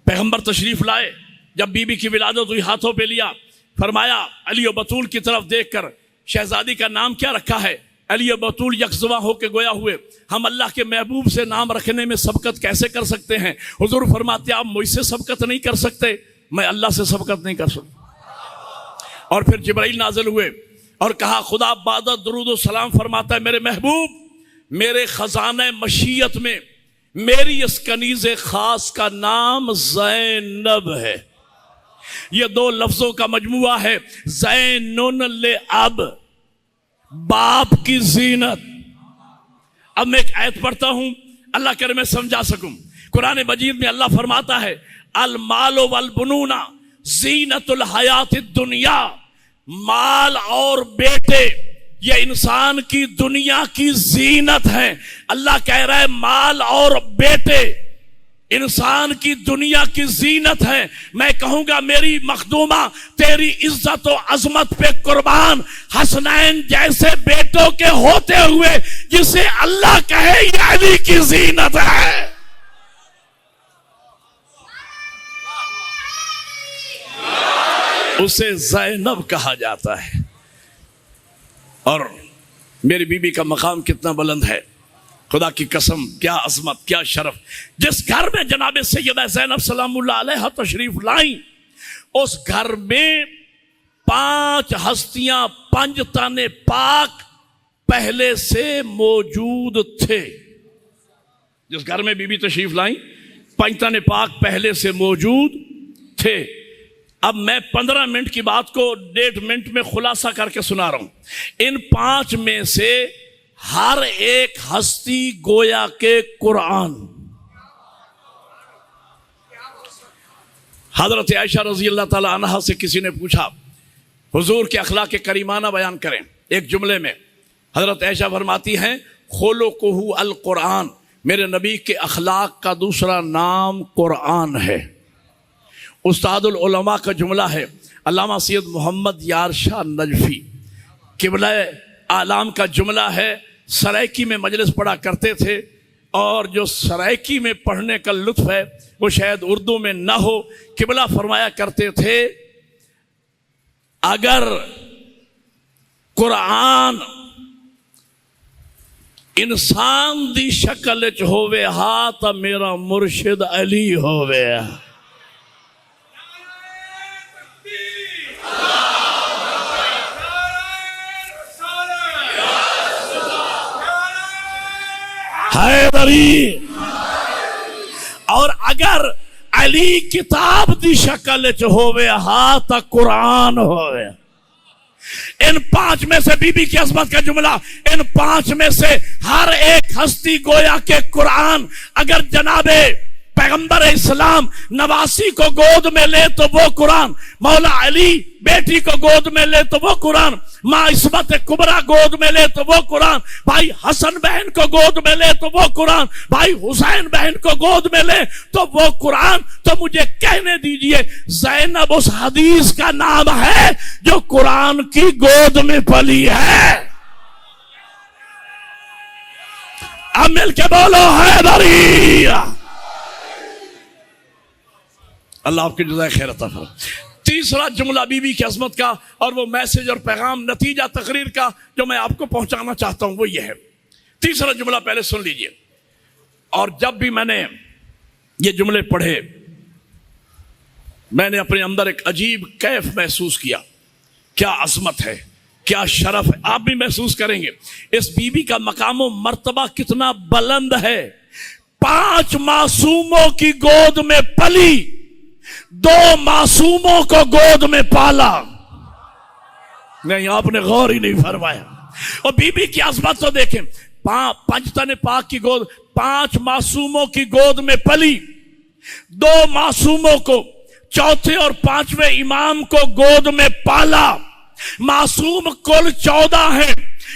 پیغمبر تشریف لائے، جب بی بی کی ولادت ہوئی ہاتھوں پہ لیا، فرمایا علی و بطول کی طرف دیکھ کر شہزادی کا نام کیا رکھا ہے؟ علی و بطول یکزواں ہو کے گویا ہوئے ہم اللہ کے محبوب سے نام رکھنے میں سبقت کیسے کر سکتے ہیں؟ حضور فرماتے آپ مجھ سے سبقت نہیں کر سکتے، میں اللہ سے سبقت نہیں کر سکتا. اور پھر جبرائیل نازل ہوئے اور کہا خدا بعد درود و سلام فرماتا ہے میرے محبوب میرے خزانہ مشیت میں میری اس کنیز خاص کا نام زینب ہے. یہ 2 لفظوں کا مجموعہ ہے. زینن لعب، باپ کی زینت. اب میں ایک آیت پڑھتا ہوں، اللہ کرے میں سمجھا سکوں. قرآن مجید میں اللہ فرماتا ہے المال والبنون زینت الحیات الدنیا. مال اور بیٹے یہ انسان کی دنیا کی زینت ہے. اللہ کہہ رہا ہے مال اور بیٹے انسان کی دنیا کی زینت ہے. میں کہوں گا میری مخدومہ تیری عزت و عظمت پہ قربان، حسنین جیسے بیٹوں کے ہوتے ہوئے جسے اللہ کہے یہ علی کی زینت ہے. اسے زینب کہا جاتا ہے. اور میری بیوی کا مقام کتنا بلند ہے. خدا کی قسم کیا عظمت کیا شرف. جس گھر میں جناب سیدہ زینب سلام اللہ علیہ تشریف لائیں اس گھر میں 5 ہستیاں 5 تانے پاک پہلے سے موجود تھے. جس گھر میں بی بی تشریف لائیں 5 تانے پاک پہلے سے موجود تھے. اب میں 15 منٹ کی بات کو 1.5 منٹ میں خلاصہ کر کے سنا رہا ہوں. ان 5 میں سے ہر ایک ہستی گویا کے قرآن. حضرت عائشہ رضی اللہ تعالی عنہا سے کسی نے پوچھا حضور کے اخلاق کریمانہ بیان کریں. ایک جملے میں حضرت عائشہ فرماتی ہیں خلقہ القرآن، میرے نبی کے اخلاق کا دوسرا نام قرآن ہے. استاد العلماء کا جملہ ہے، علامہ سید محمد یار شاہ نجفی قبلہ اعلام کا جملہ ہے. سرائکی میں مجلس پڑھا کرتے تھے اور جو سرائکی میں پڑھنے کا لطف ہے وہ شاید اردو میں نہ ہو. قبلہ فرمایا کرتے تھے اگر قرآن انسان دی شکل چ ہووے ہاں تا میرا مرشد علی ہووے. حیدری. اور اگر علی کتاب دی شکل چ ہووے ہاں تا قرآن ہووے. ان 5 میں سے بی بی کی عظمت کا جملہ، ان 5 میں سے ہر ایک ہستی گویا کہ قرآن. اگر جناب پیغمبر اسلام نواسی کو گود میں لے تو وہ قرآن، مولا علی بیٹی کو گود میں لے تو وہ قرآن، ماں عصمت کبریٰ گود میں لے تو وہ قرآن، بھائی حسن بہن کو گود میں لے تو وہ قرآن، بھائی حسین بہن کو گود میں لے تو وہ قرآن. تو مجھے کہنے دیجئے زینب اس حدیث کا نام ہے جو قرآن کی گود میں پلی ہے. اب مل کے بولو حیدری. اللہ آپ کی جزائے خیر عطا فرمائے. تیسرا جملہ بی بی کی عظمت کا اور وہ میسج اور پیغام نتیجہ تقریر کا جو میں آپ کو پہنچانا چاہتا ہوں وہ یہ ہے. تیسرا جملہ پہلے سن لیجئے. اور جب بھی میں نے یہ جملے پڑھے میں نے اپنے اندر ایک عجیب کیف محسوس کیا. کیا عظمت ہے، کیا شرف ہے. آپ بھی محسوس کریں گے اس بی بی کا مقام و مرتبہ کتنا بلند ہے. 5 معصوموں کی گود میں پلی، 2 معصوموں کو گود میں پالا. نہیں آپ نے غور ہی نہیں فرمایا. اور بی بی کی عظمت تو دیکھیں، 5 تن پاک کی گود، 5 معصوموں کی گود میں پلی، 2 معصوموں کو، چوتھے اور 5ویں امام کو گود میں پالا. معصوم کل 14 ہیں.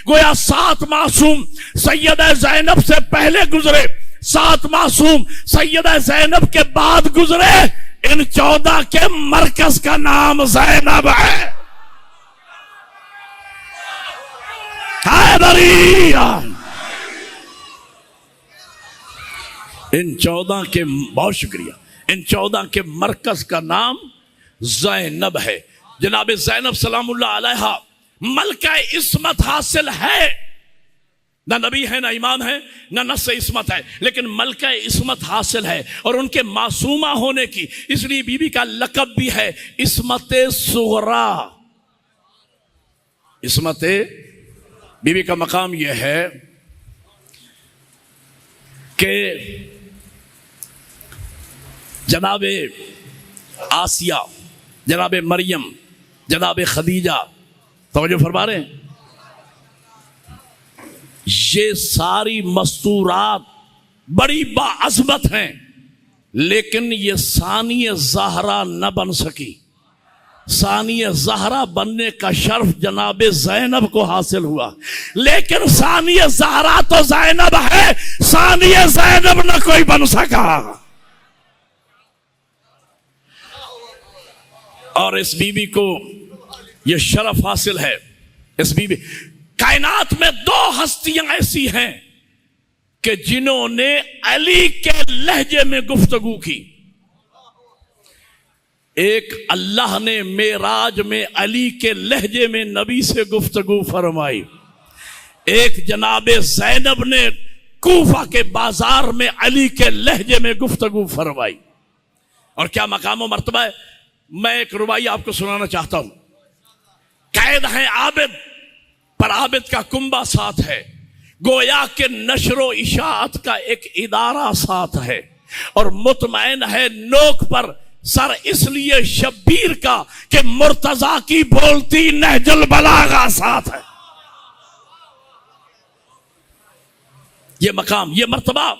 گویا 7 معصوم سیدہ زینب سے پہلے گزرے، 7 معصوم سیدہ زینب کے بعد گزرے. ان 14 کے مرکز کا نام زینب ہے. حیدری. ان 14 کے بہت شکریہ، ان 14 کے مرکز کا نام زینب ہے. جناب زینب سلام اللہ علیہا ملکہ عصمت حاصل ہے. نہ نبی ہے، نہ امام ہے، نہ نص عصمت ہے، لیکن ملکہ عصمت حاصل ہے. اور ان کے معصومہ ہونے کی اس لیے بی بی کا لقب بھی ہے عصمت صغریٰ. عصمت بی بی کا مقام یہ ہے کہ جناب آسیہ، جناب مریم، جناب خدیجہ، توجہ فرما رہے ہیں، یہ ساری مستورات بڑی باعظمت ہیں لیکن یہ ثانی زہرا نہ بن سکی. ثانی زہرا بننے کا شرف جناب زینب کو حاصل ہوا، لیکن ثانی زہرا تو زینب ہے، ثانی زینب نہ کوئی بن سکا. اور اس بی بی کو یہ شرف حاصل ہے. اس بی بی کائنات میں 2 ہستیاں ایسی ہیں کہ جنہوں نے علی کے لہجے میں گفتگو کی. ایک اللہ نے معراج میں علی کے لہجے میں نبی سے گفتگو فرمائی. ایک جناب زینب نے کوفہ کے بازار میں علی کے لہجے میں گفتگو فرمائی. اور کیا مقام و مرتبہ ہے. میں ایک رباعی آپ کو سنانا چاہتا ہوں. قید ہیں عابد پر عابد کا کنبہ ساتھ ہے، گویا کہ نشر و اشاعت کا ایک ادارہ ساتھ ہے، اور مطمئن ہے نوک پر سر اس لیے شبیر کا کہ مرتضی کی بولتی نہج البلاغہ ساتھ ہے. یہ مقام، یہ مرتبہ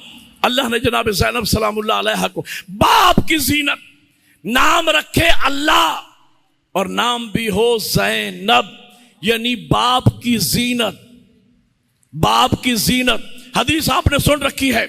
اللہ نے جناب زینب سلام اللہ علیہ کو باپ کی زینت نام رکھے اللہ، اور نام بھی ہو زینب، یعنی باپ کی زینت. باپ کی زینت حدیث آپ نے سن رکھی ہے.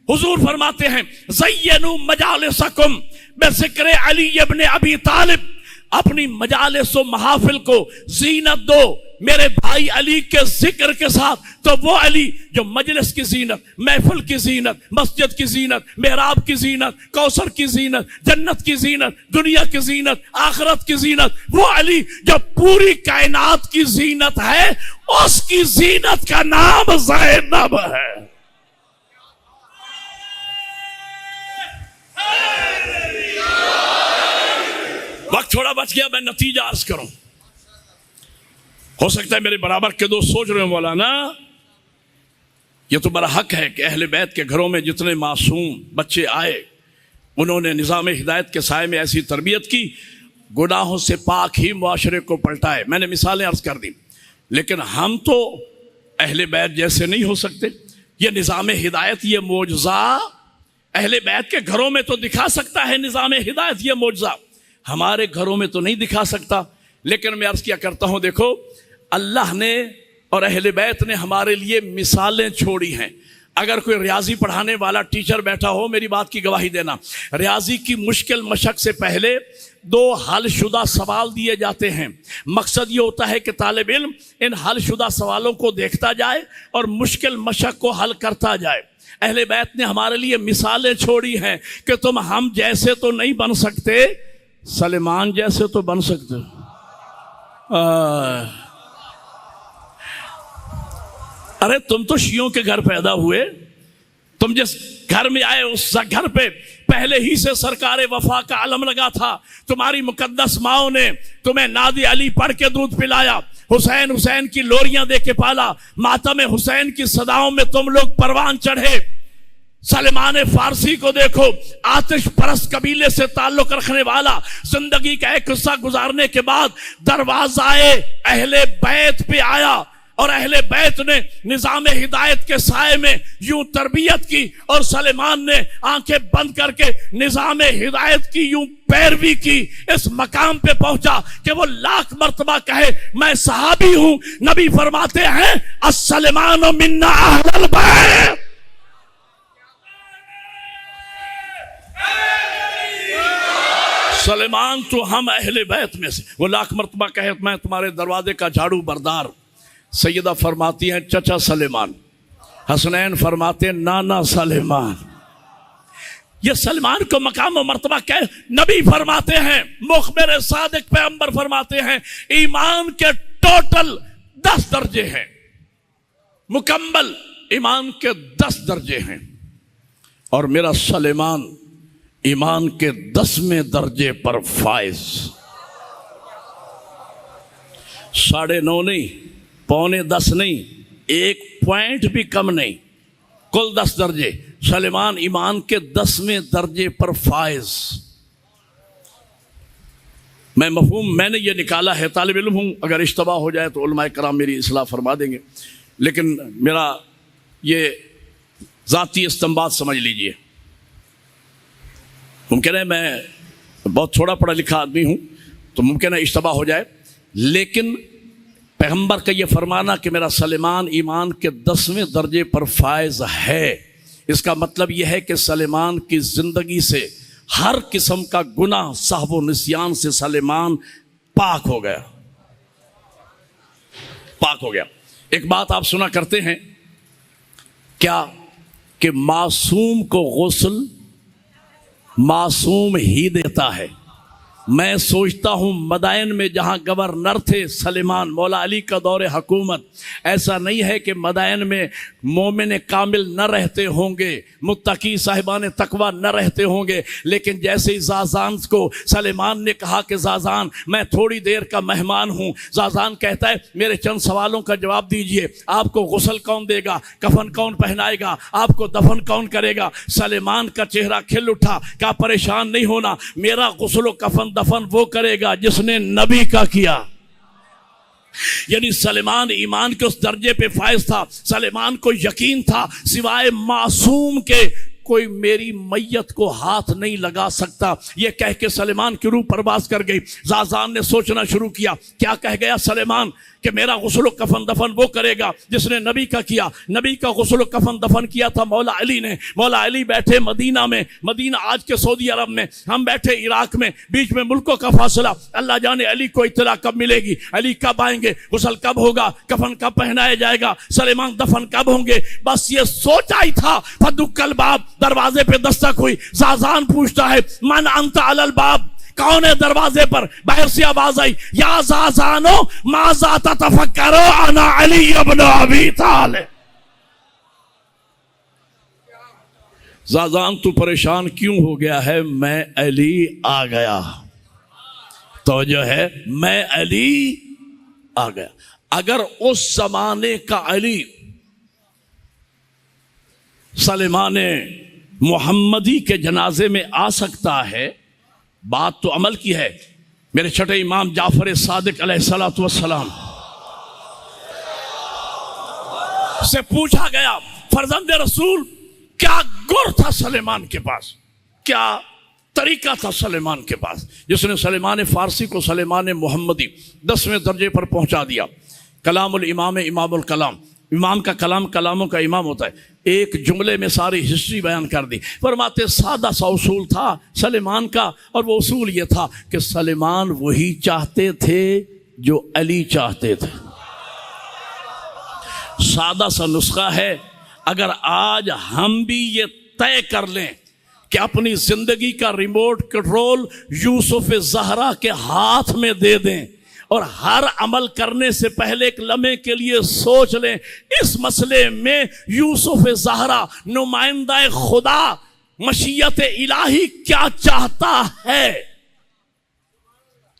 حضور فرماتے ہیں زینوا مجالسکم بذکر علی ابن ابی طالب، اپنی مجالس و محافل کو زینت دو میرے بھائی علی کے ذکر کے ساتھ. تو وہ علی جو مجلس کی زینت، محفل کی زینت، مسجد کی زینت، محراب کی زینت، کوثر کی زینت، جنت کی زینت، دنیا کی زینت، آخرت کی زینت، وہ علی جو پوری کائنات کی زینت ہے، اس کی زینت کا نام زینب ہے. وقت تھوڑا بچ گیا، میں نتیجہ عرض کروں. ہو سکتا ہے میرے برابر کے دوست سوچ رہے ہیں مولانا یہ تو بڑا حق ہے کہ اہل بیت کے گھروں میں جتنے معصوم بچے آئے انہوں نے نظام ہدایت کے سائے میں ایسی تربیت کی، گناہوں سے پاک ہی معاشرے کو پلٹائے. میں نے مثالیں عرض کر دی، لیکن ہم تو اہل بیت جیسے نہیں ہو سکتے. یہ نظام ہدایت، یہ معجزہ اہل بیت کے گھروں میں تو دکھا سکتا ہے نظام ہدایت، یہ معجزہ ہمارے گھروں میں تو نہیں دکھا سکتا. لیکن میں عرض کیا کرتا ہوں، دیکھو اللہ نے اور اہل بیت نے ہمارے لیے مثالیں چھوڑی ہیں. اگر کوئی ریاضی پڑھانے والا ٹیچر بیٹھا ہو، میری بات کی گواہی دینا، ریاضی کی مشکل مشق سے پہلے 2 حل شدہ سوال دیے جاتے ہیں. مقصد یہ ہوتا ہے کہ طالب علم ان حل شدہ سوالوں کو دیکھتا جائے اور مشکل مشق کو حل کرتا جائے. اہل بیت نے ہمارے لیے مثالیں چھوڑی ہیں کہ تم ہم جیسے تو نہیں بن سکتے، سلیمان جیسے تو بن سکتے. ارے تم تو شیعوں کے گھر پیدا ہوئے، تم جس گھر میں آئے اس گھر پہ پہلے ہی سے سرکار وفا کا علم لگا تھا. تمہاری مقدس ماؤں نے تمہیں نادی علی پڑھ کے دودھ پلایا، حسین حسین کی لوریاں دے کے پالا، ماتم حسین کی صداؤں میں تم لوگ پروان چڑھے. سلمان فارسی کو دیکھو، آتش پرست قبیلے سے تعلق رکھنے والا، زندگی کا ایک حصہ گزارنے کے بعد دروازہ اہل بیت پہ آیا، اور اہل بیت نے نظام ہدایت کے سائے میں یوں تربیت کی، اور سلیمان نے آنکھیں بند کر کے نظام ہدایت کی یوں پیروی کی. اس مقام پہ پہنچا کہ وہ لاکھ مرتبہ کہے میں صحابی ہوں. نبی فرماتے ہیں السلمان منا اہل البیت. سلیمان تو ہم اہل بیت میں سے. وہ لاکھ مرتبہ کہے میں تمہارے دروازے کا جھاڑو بردار. سیدہ فرماتی ہیں چچا سلیمان، حسنین فرماتے ہیں نانا سلیمان. یہ سلمان کو مقام و مرتبہ کہ نبی فرماتے ہیں، مخبر صادق پیغمبر فرماتے ہیں ایمان کے ٹوٹل 10 درجے ہیں، مکمل ایمان کے 10 درجے ہیں، اور میرا سلیمان ایمان کے 10ویں درجے پر فائز. 9.5 نہیں، 9.25 نہیں، 1 پوائنٹ بھی کم نہیں، کل 10 درجے. سلیمان ایمان کے 10ویں درجے پر فائز. میں نے یہ نکالا ہے، طالب علم ہوں، اگر اشتباہ ہو جائے تو علماء کرام میری اصلاح فرما دیں گے، لیکن میرا یہ ذاتی استنباط سمجھ لیجئے. ممکن ہے میں بہت تھوڑا پڑھا لکھا آدمی ہوں تو ممکن ہے اشتباہ ہو جائے، لیکن پیغمبر کا یہ فرمانا کہ میرا سلیمان ایمان کے 10ویں درجے پر فائز ہے، اس کا مطلب یہ ہے کہ سلیمان کی زندگی سے ہر قسم کا گناہ، سہو و نسیان سے سلیمان پاک ہو گیا، پاک ہو گیا. ایک بات آپ سنا کرتے ہیں کیا کہ معصوم کو غسل معصوم ہی دیتا ہے. میں سوچتا ہوں مدائن میں جہاں گورنر تھے سلیمان مولا علی کا دور حکومت، ایسا نہیں ہے کہ مدائن میں مومن کامل نہ رہتے ہوں گے، متقی صاحبان تقوی نہ رہتے ہوں گے، لیکن جیسے ہی زازان کو سلیمان نے کہا کہ زازان میں تھوڑی دیر کا مہمان ہوں، زازان کہتا ہے میرے چند سوالوں کا جواب دیجئے، آپ کو غسل کون دے گا، کفن کون پہنائے گا، آپ کو دفن کون کرے گا؟ سلیمان کا چہرہ کھل اٹھا، کہا پریشان نہیں ہونا، میرا غسل و کفن دفن وہ کرے گا جس نے نبی کا کیا۔ یعنی سلیمان ایمان کے اس درجے پہ فائز تھا، سلیمان کو یقین تھا سوائے معصوم کے کوئی میری میت کو ہاتھ نہیں لگا سکتا۔ یہ کہہ کے سلیمان کی روح پرواز کر گئی۔ زازان نے سوچنا شروع کیا، کیا کہہ گیا سلیمان کہ میرا غسل و کفن دفن وہ کرے گا جس نے نبی کا کیا۔ نبی کا غسل و کفن دفن کیا تھا مولا علی نے۔ مولا علی بیٹھے مدینہ میں، مدینہ آج کے سعودی عرب میں، ہم بیٹھے عراق میں، بیچ میں ملکوں کا فاصلہ، اللہ جانے علی کو اطلاع کب ملے گی، علی کب آئیں گے، غسل کب ہوگا، کفن کب پہنایا جائے گا، سلیمان دفن کب ہوں گے، بس یہ سوچا ہی تھا۔ فدق الباب، دروازے پہ دستک ہوئی، زازان پوچھتا ہے من انت علی الباب، کون ہے دروازے پر؟ باہر سے آواز آئی یا زازانو ماذا تتفکرو انا علی ابن ابی طالب۔ زازان تو پریشان کیوں ہو گیا ہے؟ میں علی آ گیا، توجہ ہے، میں علی آ گیا۔ اگر اس زمانے کا علی سلیمان محمدی کے جنازے میں آ سکتا ہے، بات تو عمل کی ہے۔ میرے چھٹے امام جعفر صادق علیہ السلام سے پوچھا گیا فرزند رسول کیا گر تھا سلیمان کے پاس، کیا طریقہ تھا سلیمان کے پاس، جس نے سلیمان فارسی کو سلیمان محمدی 10ویں درجے پر پہنچا دیا۔ کلام الامام امام الکلام، امام کا کلام کلاموں کا امام ہوتا ہے۔ ایک جملے میں ساری ہسٹری بیان کر دی۔ فرماتے سادہ سا اصول تھا سلیمان کا، اور وہ اصول یہ تھا کہ سلیمان وہی چاہتے تھے جو علی چاہتے تھے۔ سادہ سا نسخہ ہے۔ اگر آج ہم بھی یہ طے کر لیں کہ اپنی زندگی کا ریموٹ کنٹرول یوسف زہرا کے ہاتھ میں دے دیں، اور ہر عمل کرنے سے پہلے ایک لمحے کے لیے سوچ لیں اس مسئلے میں یوسف زہرا نمائندہ خدا مشیت الہی کیا چاہتا ہے،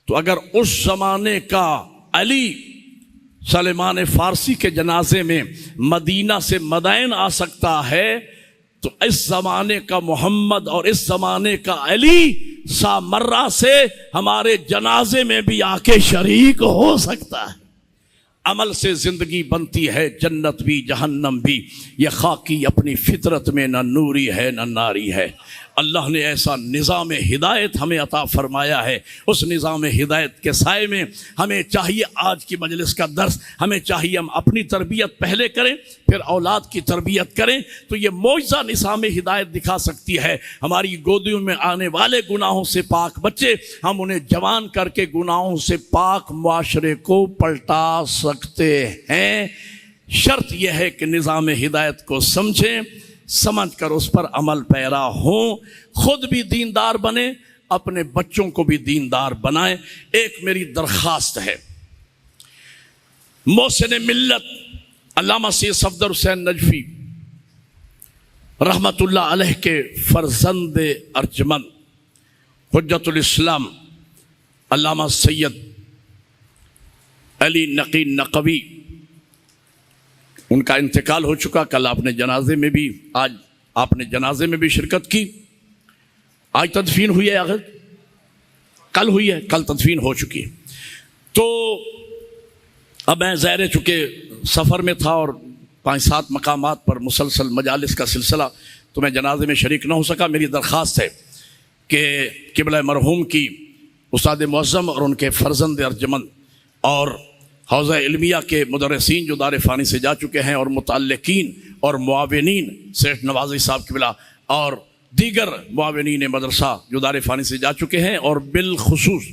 تو اگر اس زمانے کا علی سلیمان فارسی کے جنازے میں مدینہ سے مدائن آ سکتا ہے، تو اس زمانے کا محمد اور اس زمانے کا علی سامرہ سے ہمارے جنازے میں بھی آ کے شریک ہو سکتا ہے۔ عمل سے زندگی بنتی ہے، جنت بھی جہنم بھی۔ یہ خاکی اپنی فطرت میں نہ نوری ہے نہ ناری ہے۔ اللہ نے ایسا نظام ہدایت ہمیں عطا فرمایا ہے۔ اس نظام ہدایت کے سائے میں ہمیں چاہیے، آج کی مجلس کا درس ہمیں چاہیے ہم اپنی تربیت پہلے کریں، پھر اولاد کی تربیت کریں، تو یہ معجزہ نظام ہدایت دکھا سکتی ہے۔ ہماری گودیوں میں آنے والے گناہوں سے پاک بچے، ہم انہیں جوان کر کے گناہوں سے پاک معاشرے کو پلٹا سکتے ہیں۔ شرط یہ ہے کہ نظام ہدایت کو سمجھیں، سمجھ کر اس پر عمل پیرا ہوں، خود بھی دیندار بنیں، اپنے بچوں کو بھی دیندار بنائیں۔ ایک میری درخواست ہے، محسن ملت علامہ سید صفدر حسین نجفی رحمت اللہ علیہ کے فرزند ارجمند حجت الاسلام علامہ سید علی نقی نقوی، ان کا انتقال ہو چکا۔ کل آپ نے جنازے میں بھی، آج آپ نے جنازے میں بھی شرکت کی۔ آج تدفین ہوئی ہے، آخر کل ہوئی ہے، کل تدفین ہو چکی ہے۔ تو اب میں ظاہر چونکہ سفر میں تھا اور 5-7 مقامات پر مسلسل مجالس کا سلسلہ، تو میں جنازے میں شریک نہ ہو سکا۔ میری درخواست ہے کہ قبلہ مرحوم کی استاد معظم اور ان کے فرزند ارجمند اور حوزہ علمیہ کے مدرسین جو دار فانی سے جا چکے ہیں، اور متعلقین اور معاونین سیٹھ نوازی صاحب قبلہ اور دیگر معاونین مدرسہ جو دار فانی سے جا چکے ہیں، اور بالخصوص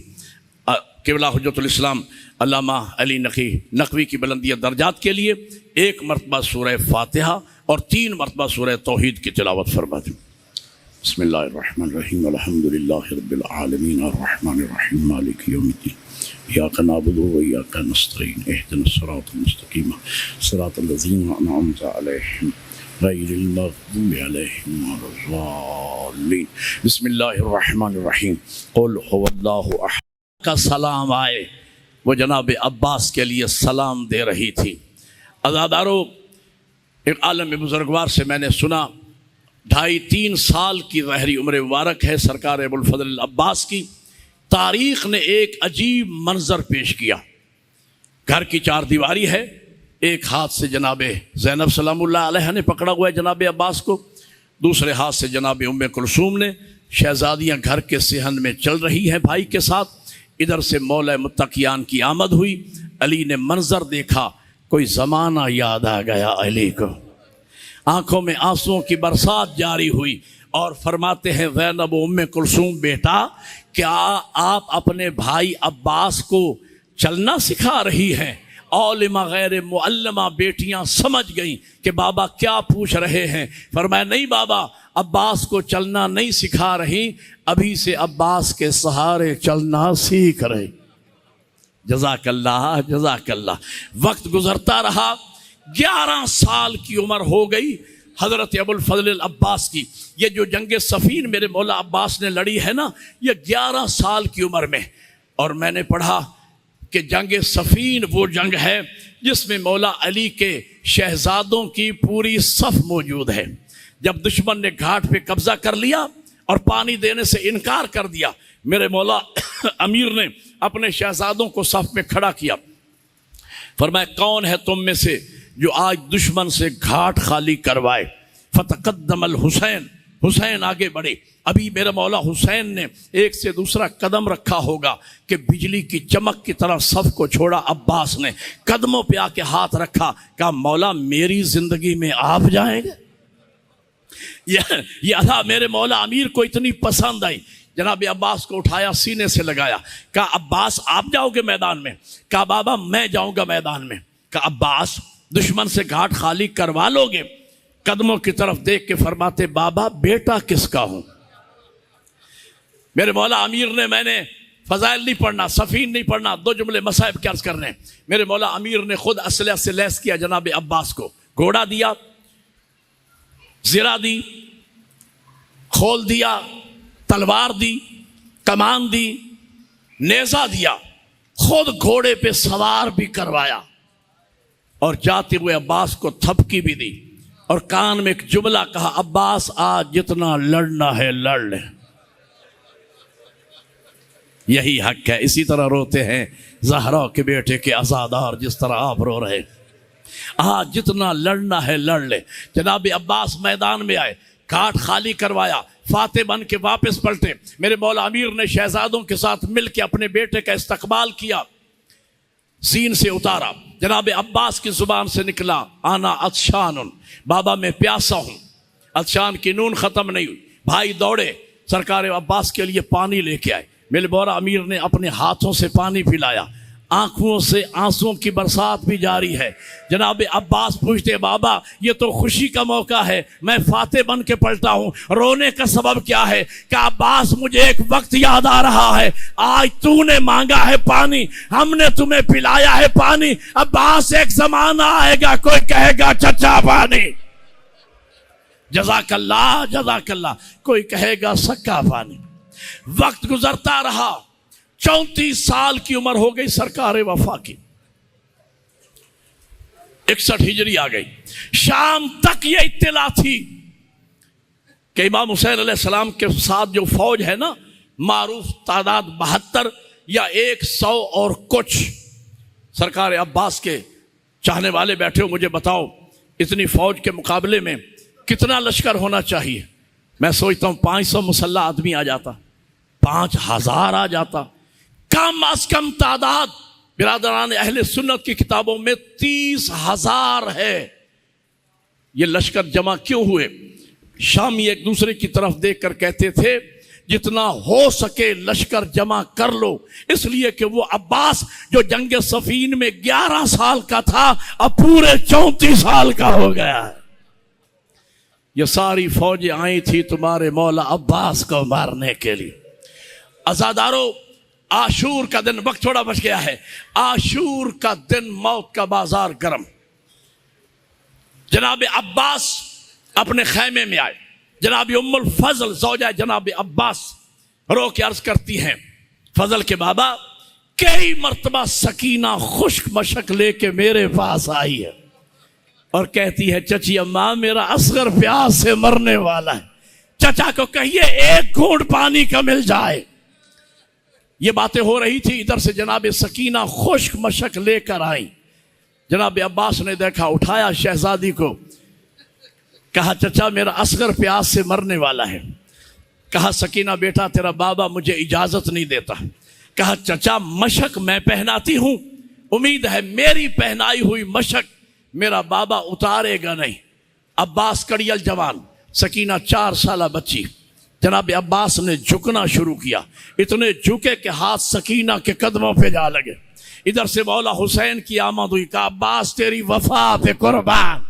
قبلہ حجت الاسلام علامہ علی نقی نقوی کی بلندی درجات کے لیے 1 مرتبہ سورہ فاتحہ اور 3 مرتبہ سورہ توحید کی تلاوت فرما دیں۔ بسم اللہ الرحمن الرحیم الحمد للہ رب العالمین الرحمن الرحیم مالک یوم الدین ایاک نعبد و ایاک نستعین اہدنا الصراط المستقیم صراط الذین انعمت علیہم غیر المغضوب علیہم ولا الضالین۔ بسم اللہ الرحمن الرحیم قل هو اللہ احد کا سلام آئے، وہ جناب عباس کے لیے سلام دے رہی تھی۔ عزادارو، ایک عالم بزرگوار سے میں نے سنا 2.5-3 سال کی ظاہری عمر مبارک ہے سرکار ابو الفضل العباس کی۔ تاریخ نے ایک عجیب منظر پیش کیا۔ گھر کی 4 دیواری ہے، ایک ہاتھ سے جناب زینب سلام اللہ علیہ نے پکڑا ہوا ہے جناب عباس کو، دوسرے ہاتھ سے جناب ام کلثوم نے۔ شہزادیاں گھر کے صحن میں چل رہی ہیں بھائی کے ساتھ۔ ادھر سے مولا متقیان کی آمد ہوئی۔ علی نے منظر دیکھا، کوئی زمانہ یاد آ گیا علی کو۔ آنکھوں میں آنسوؤں کی برسات جاری ہوئی اور فرماتے ہیں زینب و ام کلثوم، بیٹا کیا آپ اپنے بھائی عباس کو چلنا سکھا رہی ہیں؟ عالمہ غیر معلمہ بیٹیاں سمجھ گئیں کہ بابا کیا پوچھ رہے ہیں۔ فرمایا نہیں بابا، عباس کو چلنا نہیں سکھا رہی، ابھی سے عباس کے سہارے چلنا سیکھ رہے۔ جزاک اللہ جزاک اللہ۔ وقت گزرتا رہا، 11 سال کی عمر ہو گئی حضرت ابو الفضل العباس کی۔ یہ جو جنگ صفین میرے مولا عباس نے لڑی ہے نا، یہ 11 سال کی عمر میں۔ اور میں نے پڑھا کہ جنگ صفین وہ جنگ ہے جس میں مولا علی کے شہزادوں کی پوری صف موجود ہے۔ جب دشمن نے گھاٹ پہ قبضہ کر لیا اور پانی دینے سے انکار کر دیا، میرے مولا امیر نے اپنے شہزادوں کو صف میں کھڑا کیا۔ فرمایا کون ہے تم میں سے جو آج دشمن سے گھاٹ خالی کروائے؟ فتقدم الحسین، حسین آگے بڑھے۔ ابھی میرا مولا حسین نے ایک سے دوسرا قدم رکھا ہوگا کہ بجلی کی چمک کی طرح صف کو چھوڑا۔ عباس نے قدموں پہ آ کے ہاتھ رکھا، کہا مولا میری زندگی میں آپ جائیں گے؟ یہ ادا میرے مولا امیر کو اتنی پسند آئی، جناب عباس کو اٹھایا، سینے سے لگایا، کہا عباس آپ جاؤ گے میدان میں؟ کہا بابا میں جاؤں گا میدان میں۔ کہا عباس دشمن سے گھاٹ خالی کروا لو گے؟ قدموں کی طرف دیکھ کے فرماتے بابا بیٹا کس کا ہوں؟ میرے مولا امیر نے، میں نے فضائل نہیں پڑھنا، صفین نہیں پڑھنا، 2 جملے مصائب کے عرض کرنے۔ میرے مولا امیر نے خود اسلحہ سے لیس کیا جناب عباس کو، گھوڑا دیا، زرہ دی، کھول دیا، تلوار دی، کمان دی، نیزہ دیا، خود گھوڑے پہ سوار بھی کروایا اور جاتے ہوئے عباس کو تھپکی بھی دی اور کان میں ایک جملہ کہا، عباس آج جتنا لڑنا ہے لڑ لے۔ یہی حق ہے۔ اسی طرح روتے ہیں زہرا کے بیٹے کے عزادار جس طرح آپ رو رہے۔ آج جتنا لڑنا ہے لڑ لے۔ جناب عباس میدان میں آئے، گھاٹ خالی کروایا، فاتح بن کے واپس پلٹے۔ میرے مولا امیر نے شہزادوں کے ساتھ مل کے اپنے بیٹے کا استقبال کیا، سین سے اتارا۔ جناب عباس کی زبان سے نکلا آنا عطشان، بابا میں پیاسا ہوں۔ عطشان کی نون ختم نہیں ہوئی۔ بھائی دوڑے سرکار عباس کے لیے پانی لے کے آئے۔ میرے مولا امیر نے اپنے ہاتھوں سے پانی پلایا، آنکھوں سے آنسوں کی برسات بھی جاری ہے۔ جناب عباس پوچھتے بابا یہ تو خوشی کا موقع ہے، میں فاتح بن کے پلٹا ہوں، رونے کا سبب کیا ہے؟ کہ عباس مجھے ایک وقت یاد آ رہا ہے، آج تو نے مانگا ہے پانی، ہم نے تمہیں پلایا ہے پانی، عباس ایک زمانہ آئے گا کوئی کہے گا چچا پانی، جزاک اللہ جزاک اللہ، کوئی کہے گا سکا پانی۔ وقت گزرتا رہا، 34 سال کی عمر ہو گئی سرکار وفا کی، 61 ہجری آ گئی۔ شام تک یہ اطلاع تھی کہ امام حسین علیہ السلام کے ساتھ جو فوج ہے نا، معروف تعداد 72 یا 100 اور کچھ، سرکار عباس کے چاہنے والے بیٹھے ہو، مجھے بتاؤ اتنی فوج کے مقابلے میں کتنا لشکر ہونا چاہیے؟ میں سوچتا ہوں 500 مسلح آدمی آ جاتا، 5000 آ جاتا، کم از کم تعداد برادران اہل سنت کی کتابوں میں 30,000 ہے۔ یہ لشکر جمع کیوں ہوئے؟ شامی ایک دوسرے کی طرف دیکھ کر کہتے تھے جتنا ہو سکے لشکر جمع کر لو، اس لیے کہ وہ عباس جو جنگ صفین میں 11 سال کا تھا اب پورے 34 سال کا ہو گیا ہے۔ یہ ساری فوجیں آئی تھی تمہارے مولا عباس کو مارنے کے لیے۔ عزادارو، عاشور کا دن، وقت تھوڑا بچ گیا ہے، عاشور کا دن موت کا بازار گرم۔ جناب عباس اپنے خیمے میں آئے، جناب ام الفضل زوجہ جناب عباس رو کے عرض کرتی ہیں، فضل کے بابا کئی مرتبہ سکینہ خشک مشک لے کے میرے پاس آئی ہے اور کہتی ہے چچی اماں میرا اصغر پیاس سے مرنے والا ہے، چچا کو کہیے ایک گھونٹ پانی کا مل جائے۔ یہ باتیں ہو رہی تھی، ادھر سے جناب سکینہ خشک مشک لے کر آئی۔ جناب عباس نے دیکھا، اٹھایا شہزادی کو، کہا چچا میرا اصغر پیاس سے مرنے والا ہے۔ کہا سکینہ بیٹا تیرا بابا مجھے اجازت نہیں دیتا۔ کہا چچا مشک میں پہناتی ہوں، امید ہے میری پہنائی ہوئی مشک میرا بابا اتارے گا نہیں۔ عباس کڑیل جوان، سکینہ 4 سالہ بچی۔ جناب عباس نے جھکنا شروع کیا، اتنے جھکے کہ ہاتھ سکینہ کے قدموں پہ جا لگے۔ ادھر سے مولا حسین کی آمد ہوئی، کہا عباس تیری وفا پہ قربان،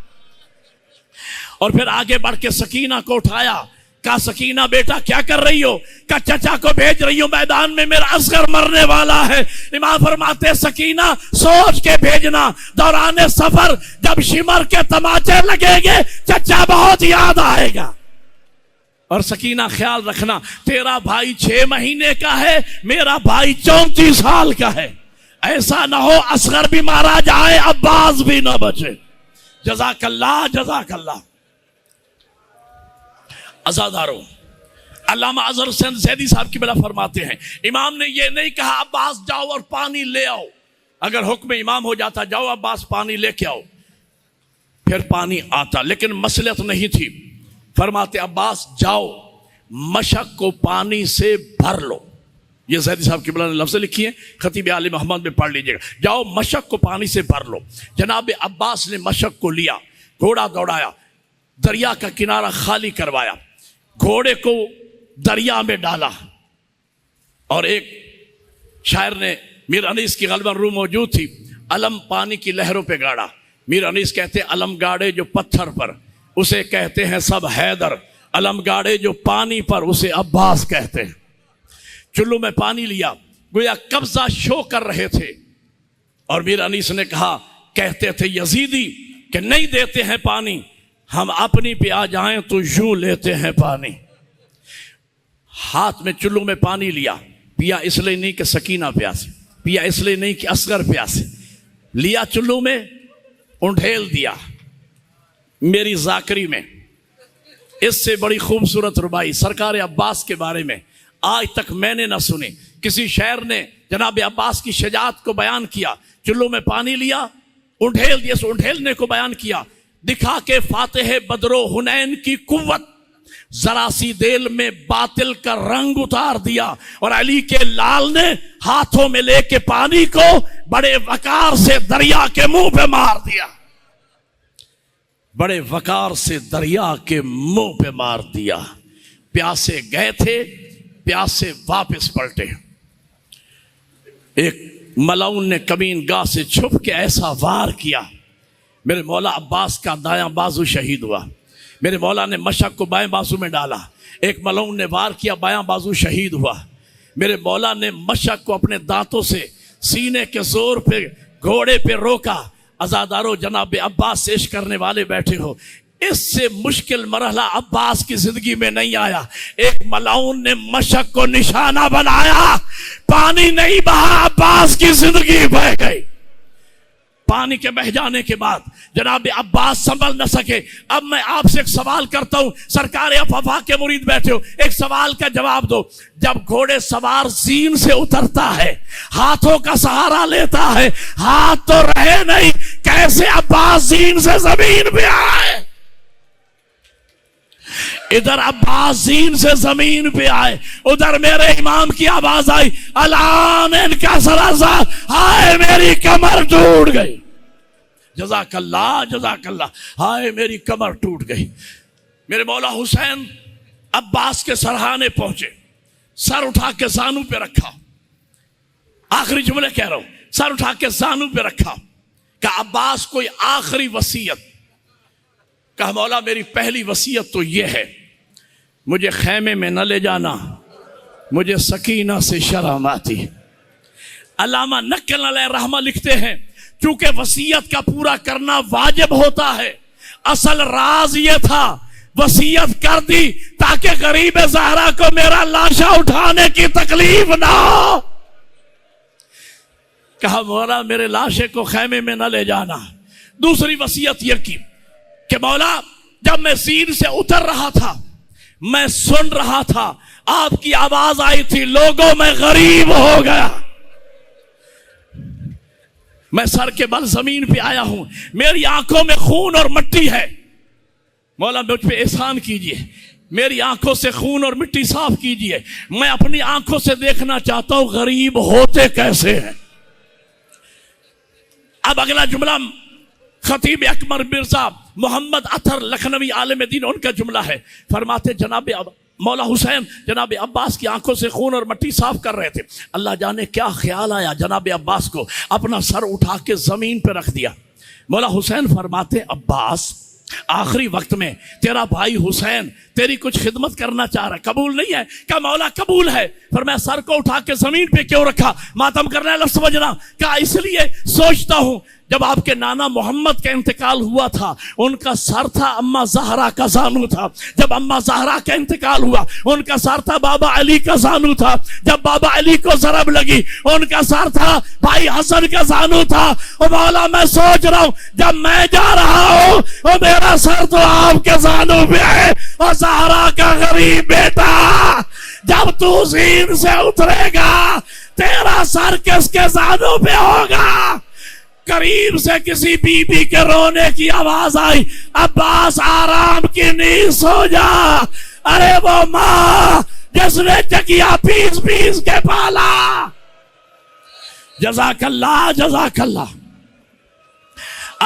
اور پھر آگے بڑھ کے سکینہ کو اٹھایا۔ کہا سکینہ بیٹا کیا کر رہی ہو؟ کہا چچا کو بھیج رہی ہوں میدان میں، میرا اصغر مرنے والا ہے۔ امام فرماتے سکینہ سوچ کے بھیجنا، دوران سفر جب شمر کے تماچے لگیں گے چچا بہت یاد آئے گا۔ اور سکینہ خیال رکھنا تیرا بھائی 6 مہینے کا ہے، میرا بھائی 34 سال کا ہے، ایسا نہ ہو اصغر بھی مارا جائے عباس بھی نہ بچے۔ جزاک اللہ جزاک اللہ۔ عزادارو، علامہ اظہر حسین زیدی صاحب کی بلا فرماتے ہیں امام نے یہ نہیں کہا عباس جاؤ اور پانی لے آؤ، اگر حکم امام ہو جاتا جاؤ عباس پانی لے کے آؤ، پھر پانی آتا، لیکن مصلحت نہیں تھی۔ فرماتے عباس جاؤ مشک کو پانی سے بھر لو، یہ زیدی صاحب کی بلا نے لفظ لکھی ہیں، خطیب علی محمد میں پڑھ لیجئے گا، جاؤ مشک کو پانی سے بھر لو۔ جناب عباس نے مشک کو لیا، گھوڑا دوڑایا، دریا کا کنارہ خالی کروایا، گھوڑے کو دریا میں ڈالا، اور ایک شاعر نے، میر انیس کی غالباً روح موجود تھی، علم پانی کی لہروں پہ گاڑا۔ میر انیس کہتے ہیں علم گاڑے جو پتھر پر اسے کہتے ہیں سب حیدر، علم گاڑے جو پانی پر اسے عباس کہتے ہیں۔ چلو میں پانی لیا، گویا قبضہ شو کر رہے تھے، اور میر انیس نے کہا، کہتے تھے یزیدی کہ نہیں دیتے ہیں پانی، ہم اپنی پہ آ جائیں تو یوں لیتے ہیں پانی۔ ہاتھ میں چلو میں پانی لیا، پیا اس لیے نہیں کہ سکینہ پیاسے، پیا اس لیے نہیں کہ اصغر پیاسے، لیا چلو میں، انڈھیل دیا میری ذاکری میں۔ اس سے بڑی خوبصورت ربائی سرکار عباس کے بارے میں آج تک میں نے نہ سنی۔ کسی شاعر نے جناب عباس کی شجاعت کو بیان کیا، چلو میں پانی لیا، انڈھیل دیا، اس انڈھیلنے کو بیان کیا، دکھا کے فاتح بدر و حنین کی قوت، ذرا سی دل میں باطل کا رنگ اتار دیا، اور علی کے لال نے ہاتھوں میں لے کے پانی کو بڑے وقار سے دریا کے منہ پہ مار دیا، بڑے وقار سے دریا کے منہ پہ مار دیا۔ پیاسے گئے تھے، پیاسے واپس پلٹے۔ ایک ملعون نے کمین گاہ سے چھپ کے ایسا وار کیا، میرے مولا عباس کا دایاں بازو شہید ہوا، میرے مولا نے مشک کو بائیں بازو میں ڈالا، ایک ملعون نے وار کیا، بایاں بازو شہید ہوا، میرے مولا نے مشک کو اپنے دانتوں سے سینے کے زور پہ گھوڑے پہ روکا۔ عزادارو، جناب عباس سے عشق کرنے والے بیٹھے ہو، اس سے مشکل مرحلہ عباس کی زندگی میں نہیں آیا۔ ایک ملعون نے مشک کو نشانہ بنایا، پانی نہیں بہا، عباس کی زندگی بہ گئی۔ پانی کے بہ جانے کے بعد جناب عباس سنبھل نہ سکے۔ اب میں آپ سے ایک سوال کرتا ہوں، سرکار افافا کے مرید بیٹھے ہو، ایک سوال کا جواب دو۔ جب گھوڑے سوار زین سے اترتا ہے، ہاتھوں کا سہارا لیتا ہے، ہاتھ تو رہے نہیں، کیسے عباس زین سے زمین پہ آئے؟ ادھر عباس زین سے زمین پہ آئے، ادھر میرے امام کی آواز آئی، الان ان کا سرازا، ہائے میری کمر ٹوٹ گئی۔ جزاک اللہ جزاک اللہ، ہائے میری کمر ٹوٹ گئی۔ میرے مولا حسین عباس کے سرہانے پہنچے، سر اٹھا کے زانو پہ رکھا، آخری جملے کہہ رہا ہوں، سر اٹھا کے زانو پہ رکھا کہ عباس کوئی آخری وصیت کہا مولا میری پہلی وصیت تو یہ ہے، مجھے خیمے میں نہ لے جانا، مجھے سکینہ سے شرم آتی۔ علامہ نقل علیہ رحمہ لکھتے ہیں چونکہ وصیت کا پورا کرنا واجب ہوتا ہے، اصل راز یہ تھا وصیت کر دی تاکہ غریب زہرا کو میرا لاشا اٹھانے کی تکلیف نہ ہو۔ کہا مولا میرے لاشے کو خیمے میں نہ لے جانا۔ دوسری وصیت یہ کی کہ مولا جب میں زین سے اتر رہا تھا میں سن رہا تھا آپ کی آواز آئی تھی، لوگوں میں غریب ہو گیا، میں سر کے بل زمین پہ آیا ہوں، میری آنکھوں میں خون اور مٹی ہے، مولا مجھ پہ احسان کیجئے، میری آنکھوں سے خون اور مٹی صاف کیجئے، میں اپنی آنکھوں سے دیکھنا چاہتا ہوں غریب ہوتے کیسے ہیں۔ اب اگلا جملہ خطیب اکبر مرزا محمد اطہر لکھنوی عالم دین ان کا جملہ ہے، فرماتے جناب مولا حسین جناب عباس کی آنکھوں سے خون اور مٹی صاف کر رہے تھے، اللہ جانے کیا خیال آیا جناب عباس کو، اپنا سر اٹھا کے زمین پہ رکھ دیا۔ مولا حسین فرماتے عباس آخری وقت میں تیرا بھائی حسین تیری کچھ خدمت کرنا چاہ رہا ہے، قبول نہیں ہے؟ کہا مولا قبول ہے۔ فرمایا سر کو اٹھا کے زمین پہ کیوں رکھا؟ ماتم کرنا ہے لفظ سمجھنا۔ کہا اس لیے سوچتا ہوں جب آپ کے نانا محمد کا انتقال ہوا تھا ان کا سر تھا اماں زہرا کا زانو تھا، جب اماں زہرا کا انتقال ہوا ان کا سر تھا بابا علی کا زانو تھا، جب بابا علی کو ضرب لگی ان کا سر تھا بھائی حسن کا زانو تھا۔ اور مولا میں سوچ رہا ہوں جب میں جا رہا ہوں اور میرا سر تو آپ کے زانو پہ ہے اور زہرا کا غریب بیٹا جب تو زین سے اترے گا تیرا سر کس کے زانو پہ ہوگا؟ قریب سے کسی بی بی کے رونے کی آواز آئی، عباس آرام کی نیند سو جا۔ ارے وہ ماں جس نے چکیا پیس پیس کے پالا، جزاک اللہ جزاک اللہ۔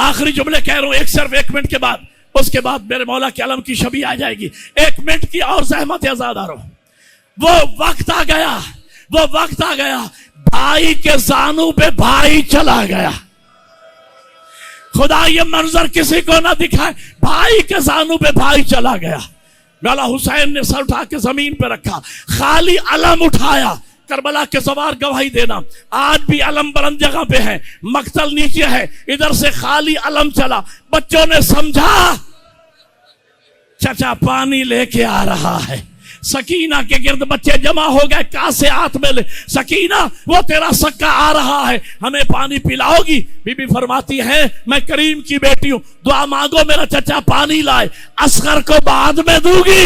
آخری جملے کہہ رہا ہوں صرف ایک منٹ کے بعد، اس کے بعد میرے مولا کے علم کی شبیہ آ جائے گی، ایک منٹ کی اور زحمت آزادارو۔ وہ وقت آ گیا، وہ وقت آ گیا بھائی کے زانو پہ بھائی چلا گیا۔ خدا یہ منظر کسی کو نہ دکھائے، بھائی کے زانو پہ بھائی چلا گیا۔ مولا حسین نے سر اٹھا کے زمین پہ رکھا، خالی علم اٹھایا۔ کربلا کے سوار گواہی دینا آج بھی علم بلند جگہ پہ ہے، مقتل نیچے ہے، ادھر سے خالی علم چلا۔ بچوں نے سمجھا چچا پانی لے کے آ رہا ہے، سکینہ کے گرد بچے جمع ہو گئے، کاسے ہاتھ میں لے، سکینہ وہ تیرا سکا آ رہا ہے، ہمیں پانی پلاؤ گی؟ بی بی فرماتی ہے میں کریم کی بیٹی ہوں، دعا مانگو میرا چچا پانی لائے، اصغر کو بعد میں دوں گی،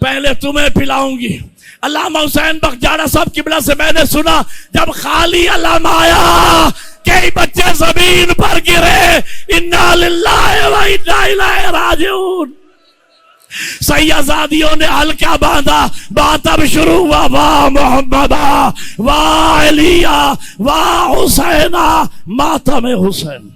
پہلے تمہیں پلاؤں گی۔ علامہ حسین بخت جاڑا صاحب قبلہ سے میں نے سنا جب خالی علم آیا کئی بچے زمین پر گرے، انا للہ و انا الیہ راجعون۔ سیدزادیوں نے حلقہ باندھا، ماتم شروع ہوا، واہ محمدہ واہ علیہ واہ حسینہ، ماتم حسین۔